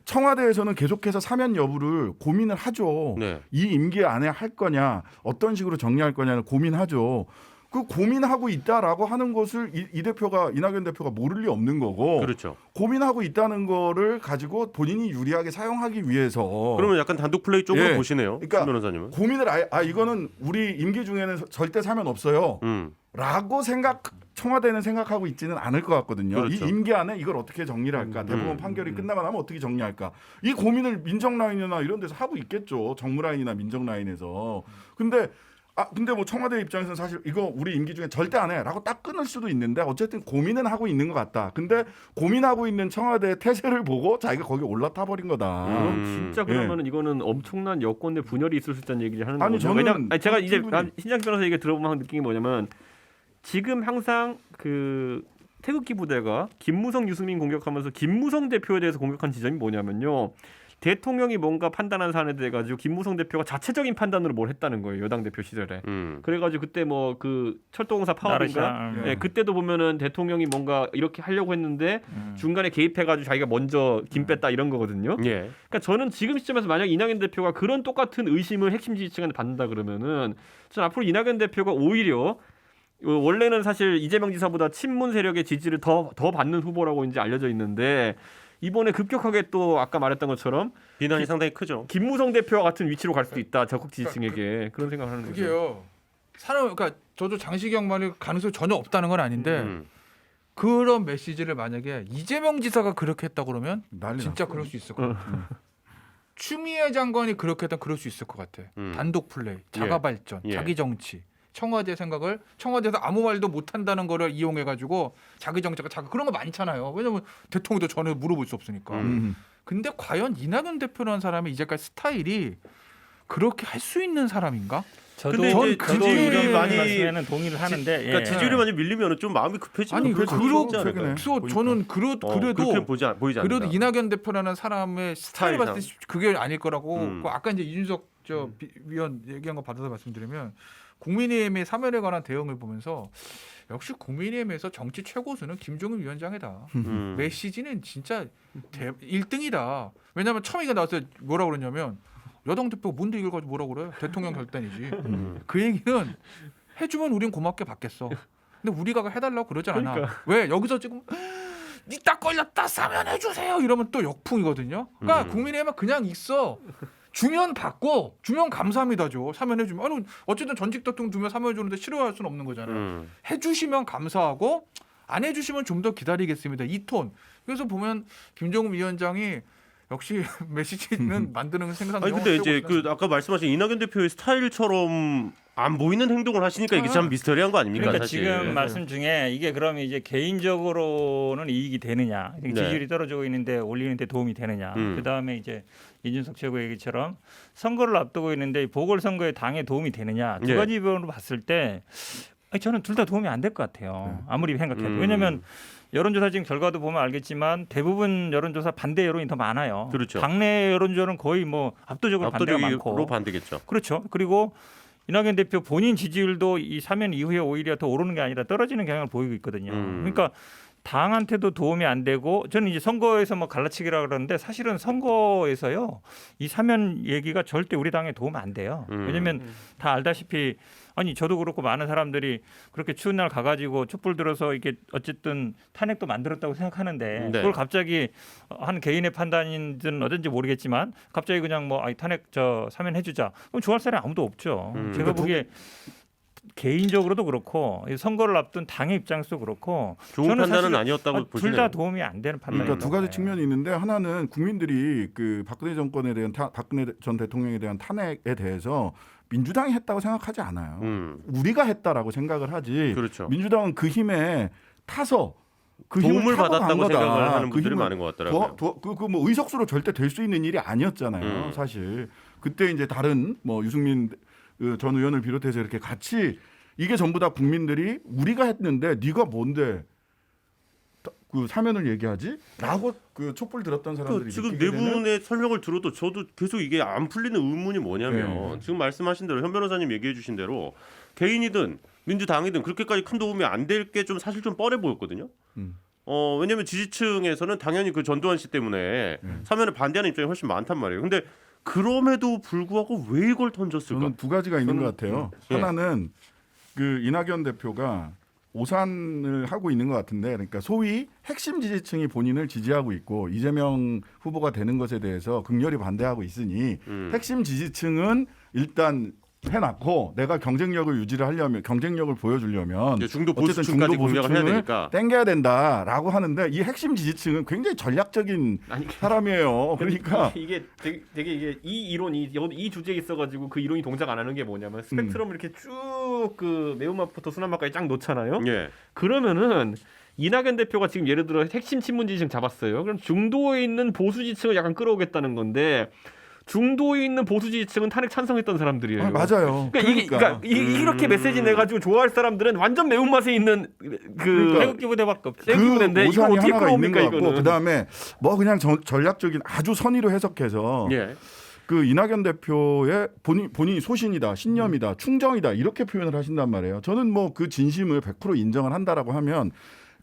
청와대에서는 계속해서 사면 여부를 고민을 하죠. 네. 이 임기 안에 할 거냐, 어떤 식으로 정리할 거냐를 고민하죠. 그 고민하고 있다라고 하는 것을 이낙연 대표가 모를 리 없는 거고 그렇죠. 고민하고 있다는 거를 가지고 본인이 유리하게 사용하기 위해서 그러면 약간 단독 플레이 쪽으로 예. 보시네요. 그러니까 신 변호사님은. 고민을 이거는 우리 임기 중에는 절대 사면 없어요. 라고 청와대는 생각하고 있지는 않을 것 같거든요. 그렇죠. 이 임기 안에 이걸 어떻게 정리를 할까? 대법원 판결이 끝나고 나면 어떻게 정리할까? 이 고민을 민정 라인이나 이런 데서 하고 있겠죠. 정무 라인이나 민정 라인에서. 근데 뭐 청와대 입장에서는 사실 이거 우리 임기 중에 절대 안 해라고 딱 끊을 수도 있는데 어쨌든 고민은 하고 있는 것 같다. 근데 고민하고 있는 청와대의 태세를 보고 자기가 거기 올라타 버린 거다. 그럼 진짜 그러면은 이거는 엄청난 여권 내 분열이 있을 수 있다는 얘기를 하는 아니, 거죠. 저는 왜냐면 제가 이제 충분히- 신장 변호사 얘기 들어보면 느낀 게 뭐냐면 지금 항상 그 태극기 부대가 김무성, 유승민 공격하면서 김무성 대표에 대해서 공격한 지점이 뭐냐면요. 대통령이 뭔가 판단한 사안에 대해 가지고 김무성 대표가 자체적인 판단으로 뭘 했다는 거예요. 여당 대표 시절에. 그래가지고 그때 뭐 그 철도공사 파업인가? 나르샤. 예, 그때도 보면은 대통령이 뭔가 이렇게 하려고 했는데 중간에 개입해가지고 자기가 먼저 김 뺐다 이런 거거든요. 예. 그러니까 저는 지금 시점에서 만약 이낙연 대표가 그런 똑같은 의심을 핵심 지지층한테 받는다 그러면은 저는 앞으로 이낙연 대표가 오히려 원래는 사실 이재명 지사보다 친문 세력의 지지를 더 받는 후보라고 이제 알려져 있는데 이번에 급격하게 또 아까 말했던 것처럼 비난이 상당히 크죠. 김무성 대표와 같은 위치로 갈 수도 있다 적극 지지층에게 그런 생각을 하는 거죠. 그게요. 그러니까 저도 장시경 말이 가능성이 전혀 없다는 건 아닌데 음. 그런 메시지를 만약에 이재명 지사가 그렇게 했다 그러면 난리 진짜 났어요. 그럴 수 있을 것 같아. 추미애 장관이 그렇게 했다 그럴 수 있을 것 같아. 단독 플레이, 자가 발전, 예. 자기 정치. 청와대 생각을 청와대에서 아무 말도 못 한다는 거를 이용해 가지고 자기 정책을 그런 거 많잖아요. 왜냐면 대통령도 전혀 물어볼 수 없으니까. 근데 과연 이낙연 대표라는 사람이 이제까지 스타일이 그렇게 할 수 있는 사람인가? 저도 근데 이제 저도 지지율이 이런 많이- 말씀에는 동의를 하는데 그러니까 예. 지지율이 많이 밀리면 좀 마음이 급해지는 아니 그런 그렇죠. 지 않을까요? 최근에. 그래서 저는 그래도 그렇게 보이지 않는다. 그래도 이낙연 대표라는 사람의 스타일 스타일상. 봤을 때 그게 아닐 거라고 음. 아까 이제 이준석 위원 얘기한 거 받아서 말씀드리면 국민의힘의 사면에 관한 대응을 보면서 역시 국민의힘에서 정치 최고수는 김종인 위원장이다. 메시지는 진짜 1등이다. 왜냐하면 처음 이거 나왔을 때 뭐라고 그러냐면 여당 대표가 뭔데 이걸 가지고 뭐라고 그래? 대통령 결단이지. 그 얘기는 해주면 우린 고맙게 받겠어. 근데 우리가 해달라고 그러지 않아. 그러니까. 왜? 여기서 지금 니 딱 걸렸다 사면해주세요 이러면 또 역풍이거든요. 그러니까 국민의힘은 그냥 있어. 주면 받고 주면 감사합니다죠. 사면해주면 아니 어쨌든 전직 대통령 주면 사면해주는데 싫어할 수는 없는 거잖아요. 해주시면 감사하고 안 해주시면 좀 더 기다리겠습니다. 이 톤. 그래서 보면 김종인 위원장이 역시 메시지는 만드는 생산. 아니 근데 이제 그 아까 말씀하신 이낙연 대표의 스타일처럼 안 보이는 행동을 하시니까 이게 참 미스터리한 거 아닙니까? 그러니까 사실. 지금 말씀 중에 이게 그러면 이제 개인적으로는 이익이 되느냐, 네. 지지율이 떨어지고 있는데 올리는데 도움이 되느냐. 그 다음에 이제 이준석 최고 얘기처럼 선거를 앞두고 있는데 보궐선거에 당에 도움이 되느냐. 두 네. 가지 부분으로 봤을 때 저는 둘 다 도움이 안 될 것 같아요. 아무리 생각해도. 왜냐하면 여론조사 지금 결과도 보면 알겠지만 대부분 여론조사 반대 여론이 더 많아요. 그렇죠. 당내 여론조사는 거의 뭐 압도적으로 반대가 많고. 압도적으로 반대겠죠. 그렇죠. 그리고 이낙연 대표 본인 지지율도 이 사면 이후에 오히려 더 오르는 게 아니라 떨어지는 경향을 보이고 있거든요. 그러니까 당한테도 도움이 안 되고 저는 이제 선거에서 뭐 갈라치기라 그러는데 사실은 선거에서요 이 사면 얘기가 절대 우리 당에 도움 안 돼요. 왜냐하면 다 알다시피 아니 저도 그렇고 많은 사람들이 그렇게 추운 날 가가지고 촛불 들어서 이게 어쨌든 탄핵도 만들었다고 생각하는데 네. 그걸 갑자기 한 개인의 판단인지는 어딘지 모르겠지만 갑자기 그냥 뭐 탄핵 사면해주자 그럼 좋아할 사람이 아무도 없죠. 제가 보기에 개인적으로도 그렇고 선거를 앞둔 당의 입장에서도 그렇고 좋은 저는 판단은 사실 아니었다고 보시네요. 둘 다 도움이 안 되는 판단이에요. 그러니까 두 가지 측면이 있는데 하나는 국민들이 그 박근혜 정권에 대한 박근혜 전 대통령에 대한 탄핵에 대해서 민주당이 했다고 생각하지 않아요. 우리가 했다라고 생각을 하지. 그렇죠. 민주당은 그 힘에 타서 그 도움을 힘을 타고 간 받았다고 거다. 생각을 하는 그 분들이 힘을 많은 것 같더라고요. 뭐 의석수로 절대 될 수 있는 일이 아니었잖아요. 사실 그때 이제 다른 뭐 유승민 전 의원을 비롯해서 이렇게 같이 이게 전부 다 국민들이 우리가 했는데 네가 뭔데 그 사면을 얘기하지? 라고 그 촛불 들었던 사람들이 지금 느끼게 네 되는 분의 설명을 들어도 저도 계속 이게 안 풀리는 의문이 뭐냐면 지금 말씀하신 대로 현 변호사님 얘기해 주신 대로 개인이든 민주당이든 그렇게까지 큰 도움이 안 될 게 좀 사실 좀 뻔해 보였거든요. 왜냐하면 지지층에서는 당연히 그 전두환 씨 때문에 사면을 반대하는 입장이 훨씬 많단 말이에요. 근데 그럼에도 불구하고 왜 이걸 던졌을까? 저는 두 가지가 있는 것 같아요. 예. 하나는 그 이낙연 대표가 오산을 하고 있는 것 같은데, 그러니까 소위 핵심 지지층이 본인을 지지하고 있고 이재명 후보가 되는 것에 대해서 극렬히 반대하고 있으니 핵심 지지층은 일단 해놨고 내가 경쟁력을 유지를 하려면 경쟁력을 보여주려면 이제 중도 어쨌든 보수층까지 중도 공략을 해야 보수층을 되니까. 땡겨야 된다라고 하는데 이 핵심 지지층은 굉장히 전략적인 사람이에요. 그러니까 이게 되게 이게 이 이론이 이 주제에 있어가지고 그 이론이 동작 안 하는 게 뭐냐면 스펙트럼을 이렇게 쭉 그 매운맛부터 순한맛까지 쫙 놓잖아요. 예. 그러면은 이낙연 대표가 지금 예를 들어 핵심 친문 지지층 잡았어요. 그럼 중도에 있는 보수 지지층을 약간 끌어오겠다는 건데. 중도에 있는 보수 지지층은 탄핵 찬성했던 사람들이에요. 맞아요. 그러니까 이렇게 메시지 내가지고 좋아할 사람들은 완전 매운맛에 있는 그 태극기 부대밖에 없죠. 그 오산이 이거 어떻게 하나가 있는 끌어옵니까 것 같고 이거는? 그다음에 뭐 그냥 전략적인 아주 선의로 해석해서 예. 그 이낙연 대표의 본인이 소신이다, 신념이다, 충정이다 이렇게 표현을 하신단 말이에요. 저는 뭐 그 진심을 100% 인정을 한다라고 하면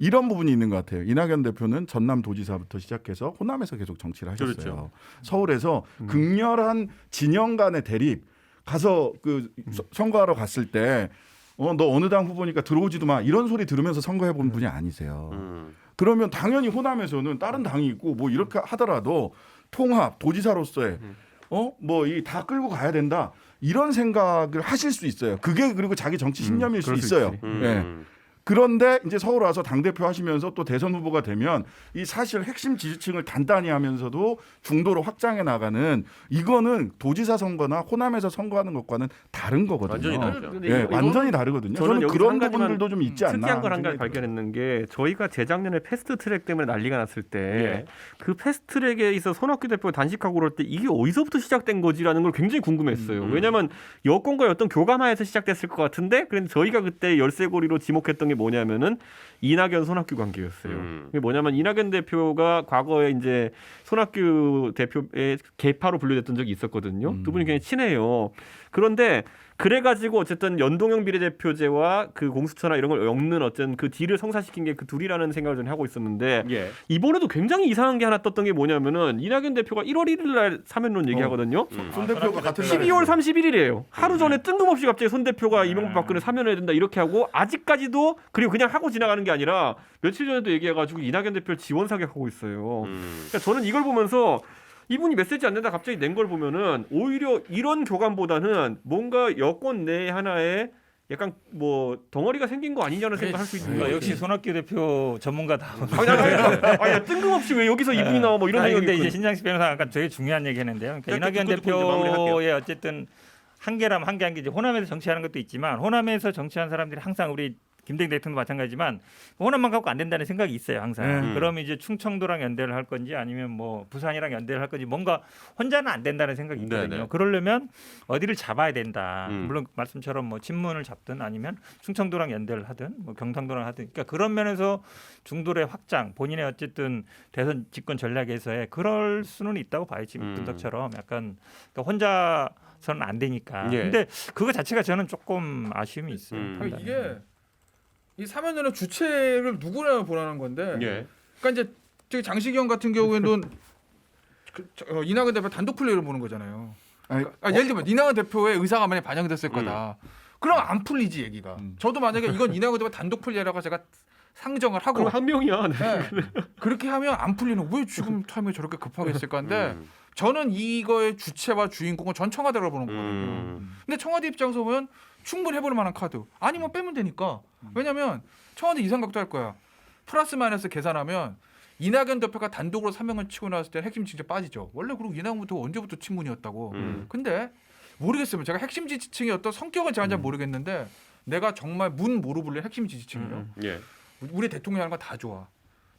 이런 부분이 있는 것 같아요. 이낙연 대표는 전남도지사부터 시작해서 호남에서 계속 정치를 하셨어요. 그렇죠. 서울에서 극렬한 진영 간의 대립 가서 그 선거하러 갔을 때 너 어느 당 후보니까 들어오지도 마 이런 소리 들으면서 선거해 본 분이 아니세요. 그러면 당연히 호남에서는 다른 당이 있고 뭐 이렇게 하더라도 통합 도지사로서의 뭐 이 다 끌고 가야 된다 이런 생각을 하실 수 있어요. 그게 그리고 자기 정치 신념일 수 있어요. 예. 그런데 이제 서울 와서 당대표 하시면서 또 대선 후보가 되면 이 사실 핵심 지지층을 단단히 하면서도 중도로 확장해 나가는 이거는 도지사 선거나 호남에서 선거하는 것과는 다른 거거든요. 완전히 다르죠. 근데 예, 이거- 완전히 다르거든요. 저는 여기서 그런 한 가지만 부분들도 좀 있지 않나. 특이한 걸 한 하는 가지 생각이 발견했는 게 저희가 재작년에 패스트트랙 때문에 난리가 났을 때 예. 그 패스트트랙에 있어 손학규 대표가 단식하고 그럴 때 이게 어디서부터 시작된 거지라는 걸 굉장히 궁금했어요. 왜냐하면 여권과 어떤 교감하에서 시작됐을 것 같은데 그런데 저희가 그때 열쇠고리로 지목했던 게 뭐냐면은 이낙연 손학규 관계였어요. 그게 뭐냐면 이낙연 대표가 과거에 이제 손학규 대표의 계파로 분류됐던 적이 있었거든요. 두 분이 굉장히 친해요. 그런데 그래가지고 어쨌든 연동형 비례대표제와 그 공수처나 이런 걸 엮는 어떤 그 딜을 성사시킨 게 그 둘이라는 생각을 저는 하고 있었는데 예. 이번에도 굉장히 이상한 게 하나 떴던 게 뭐냐면은 이낙연 대표가 1월 1일 날 사면론 얘기하거든요. 손 대표가 같은 날 12월 31일이에요. 하루 전에 뜬금없이 갑자기 손 대표가 이명박 박근혜 사면해야 된다 이렇게 하고 아직까지도 그리고 그냥 하고 지나가는 게 아니라 며칠 전에도 얘기해가지고 이낙연 대표를 지원 사격하고 있어요. 그러니까 저는 이걸 보면서 이분이 메시지 안 된다 갑자기 낸 걸 보면은 오히려 이런 교감보다는 뭔가 여권 내 하나의 약간 뭐 덩어리가 생긴 거 아니냐는 생각을 할 수 있는 거예요. 역시 손학규 대표 전문가다. 아니 뜬금없이 왜 여기서 이분이 나와 뭐 이런 아니, 생각이 근데 이제 있거든요. 신장식 변호사 아까 되게 중요한 얘기했는데요. 그러니까 짧게 이낙연 듣고 이제 마무리할게요. 대표의 어쨌든 한계라면 한계 이제 호남에서 정치하는 것도 있지만 호남에서 정치하는 사람들이 항상 우리 김대중 대통령도 마찬가지지만 호남만 갖고 안 된다는 생각이 있어요 항상. 그러면 이제 충청도랑 연대를 할 건지 아니면 뭐 부산이랑 연대를 할 건지 뭔가 혼자는 안 된다는 생각이 있거든요. 네네. 그러려면 어디를 잡아야 된다. 음. 물론 말씀처럼 뭐 친문을 잡든 아니면 충청도랑 연대를 하든 뭐 경상도랑 하든. 그러니까 그런 면에서 중도의 확장 본인의 어쨌든 대선 집권 전략에서의 그럴 수는 있다고 봐요. 지금 분석처럼 약간 그러니까 혼자서는 안 되니까. 예. 근데 그거 자체가 저는 조금 아쉬움이 있어요. 아니, 이게 이 사면론의 주체를 누구나 보라는 건데. 예. 그러니까 이제 저기 장시경 같은 경우에는 이낙연 대표 단독 플레이를 보는 거잖아요. 아니, 예를 들면 이낙연 대표의 의사가 만약 반영됐을 거다. 그럼 안 풀리지 얘기가. 저도 만약에 이건 이낙연 대표 단독 플레이라고 제가 상정을 하고 그럼 한 명이야. 네. 그렇게 하면 안 풀리는 왜 지금 타이밍에 저렇게 급하게 했을 건데 저는 이거의 주체와 주인공은 전 청와대라고 보는 거거든요. 근데 청와대 입장에서 보면 충분히 해볼 만한 카드. 아니면 빼면 되니까. 왜냐면 청와대 이 생각도 할 거야. 플러스 마이너스 계산하면 이낙연 대표가 단독으로 사명을 치고 나왔을 때 핵심 지지층 빠지죠. 원래 그리고 이낙연부터 언제부터 친문이었다고. 근데 모르겠어요. 제가 핵심 지지층이 어떤 성격은 제가 잘 모르겠는데 내가 정말 문 모르불린 핵심 지지층이요. 예. 우리 대통령이 하는 거 다 좋아.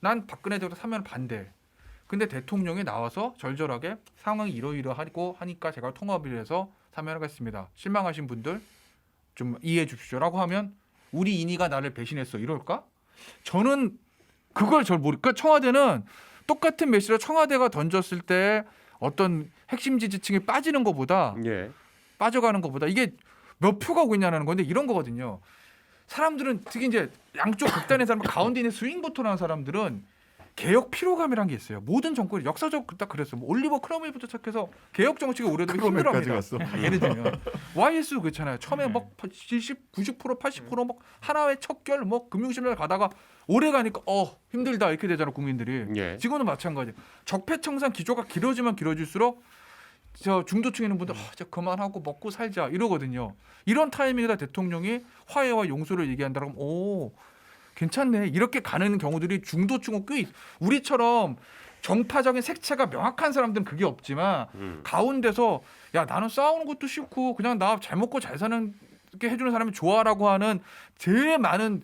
난 박근혜 대통령 사면 반대. 근데 대통령이 나와서 절절하게 상황이 이러이러하고 하니까 제가 통합을 해서 사면하겠습니다. 실망하신 분들 좀 이해해 주십시오라고 하면 우리 인이가 나를 배신했어 이럴까? 저는 그걸 잘 모르. 그러니까 청와대는 똑같은 메시지를 청와대가 던졌을 때 어떤 핵심 지지층이 빠지는 것보다 예. 빠져가는 것보다 이게 몇 표가 오고 있냐는 건데 이런 거거든요. 사람들은 특히 이제 양쪽 극단의 사람 가운데 있는 스윙보터라는 사람들은 개혁 피로감이란 게 있어요. 모든 정권이 역사적 딱 그랬어. 뭐 올리버 크롬웰부터 시작해서 개혁 정치가 오래되면 크롬웰까지 힘들어합니다. 예를 들면 YS 그렇잖아요. 처음에 막 70, 90%, 80% 막 하나의 척결 뭐 금융실명 가다가 오래 가니까 힘들다 이렇게 되잖아 국민들이. 예. 지금은 마찬가지. 적폐청산 기조가 길어지면 길어질수록 저 중도층에 있는 분들 이제 그만하고 먹고 살자 이러거든요. 이런 타이밍에다 대통령이 화해와 용서를 얘기한다면 괜찮네 이렇게 가는 경우들이 중도층은 꽤 우리처럼 정파적인 색채가 명확한 사람들은 그게 없지만 가운데서 야 나는 싸우는 것도 싫고 그냥 나 잘 먹고 잘 사는 게 해주는 사람이 좋아라고 하는 제일 많은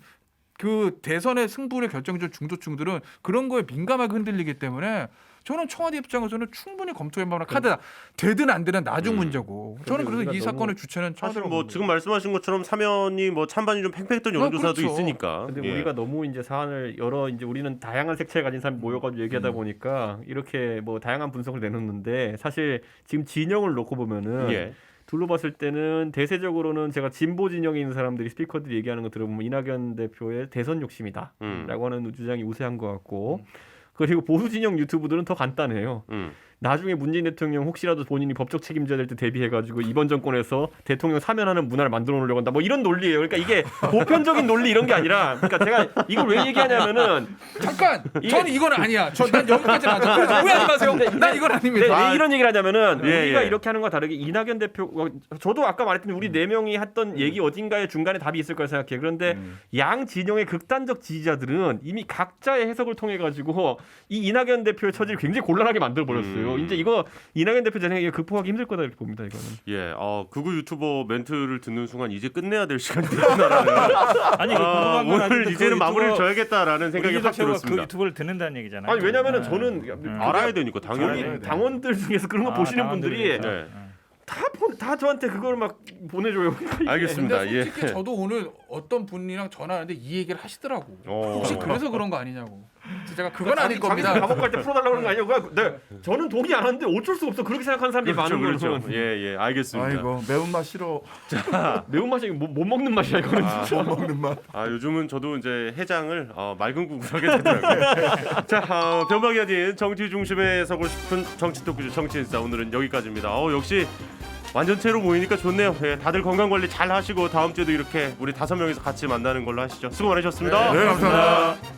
그 대선의 승부를 결정해준 중도층들은 그런 거에 민감하게 흔들리기 때문에 저는 청와대 입장에서는 충분히 검토할 만한 카드다. 되든 안 되든 나중 문제고. 저는 그래서 이 우리가 사건의 주체는 사실 청와대라고 뭐 봅니다. 지금 말씀하신 것처럼 사면이 뭐 찬반이 좀 팽팽했던 여론조사도 그렇죠. 있으니까. 근데 예. 우리가 너무 이제 사안을 여러 이제 우리는 다양한 색채를 가진 사람이 모여가지고 얘기하다 보니까 이렇게 뭐 다양한 분석을 내놓는데 사실 지금 진영을 놓고 보면은 예. 둘러봤을 때는 대세적으로는 제가 진보 진영에 있는 사람들이 스피커들이 얘기하는 거 들어보면 이낙연 대표의 대선 욕심이다라고 하는 주장이 우세한 것 같고 그리고 보수 진영 유튜브들은 더 간단해요. 나중에 문재인 대통령 혹시라도 본인이 법적 책임져야 될 때 대비해가지고 이번 정권에서 대통령 사면하는 문화를 만들어 놓으려고 한다. 뭐 이런 논리예요. 그러니까 이게 보편적인 논리 이런 게 아니라, 그러니까 제가 이걸 왜 얘기하냐면은 잠깐, 저는 이건 아니야. 난 여기까지는 안 돼. 그래서 오해하지 마세요. 난 이건 아닙니다. 왜 이런 얘기를 하냐면은 예, 우리가 예. 이렇게 하는 거와 다르게 이낙연 대표, 저도 아까 말했던 우리 네 명이 했던 얘기 어딘가에 중간에 답이 있을 거라 생각해요. 그런데 양 진영의 극단적 지지자들은 이미 각자의 해석을 통해 가지고 이 이낙연 대표의 처지를 굉장히 곤란하게 만들어 버렸어요. 이제 이거 이낙연 대표 제 생각에 극복하기 힘들 거다 이렇게 봅니다. 이거는. 예. 극우 유튜버 멘트를 듣는 순간 이제 끝내야 될 시간이 됐구나라는. 아니 궁금한 건 오늘 아직도 이제는 그 마무리를 유튜버- 줘야겠다라는 생각이 우리 확 기자가 그 들었습니다. 유튜브를 듣는다는 얘기잖아요. 아니 왜냐면은 네. 저는 알아야 되니까 당연히. 알아야 돼. 당원들 중에서 그런 거 보시는 분들이 당원들이 네. 다 저한테 그걸 막 보내줘요. 알겠습니다. 근데 예. 솔직히 저도 오늘 어떤 분이랑 전화하는데 이 얘기를 하시더라고. 혹시 그래서 그런 거 아니냐고. 그래서 제가 그건 아닐 겁니다. 감옥 갈 때 풀어달라고 그런 거 아니고 네, 저는 동의 안 하는데 어쩔 수 없어 그렇게 생각하는 사람들이 그렇죠, 많은 그렇죠. 거죠. 예, 알겠습니다. 아이고 매운맛 싫어. 매운맛이 못 먹는 맛이야 이거는 진짜. 못 먹는 맛. 요즘은 저도 이제 해장을 맑은 국으로 하게 되더라고요. 자, 변방이 아닌 정치 중심에 서고 싶은 정치 토크쇼 정치인싸 오늘은 여기까지입니다. 역시 완전체로 모이니까 좋네요. 예, 다들 건강 관리 잘 하시고 다음 주에도 이렇게 우리 5명이서 같이 만나는 걸로 하시죠. 수고 많으셨습니다. 네 감사합니다.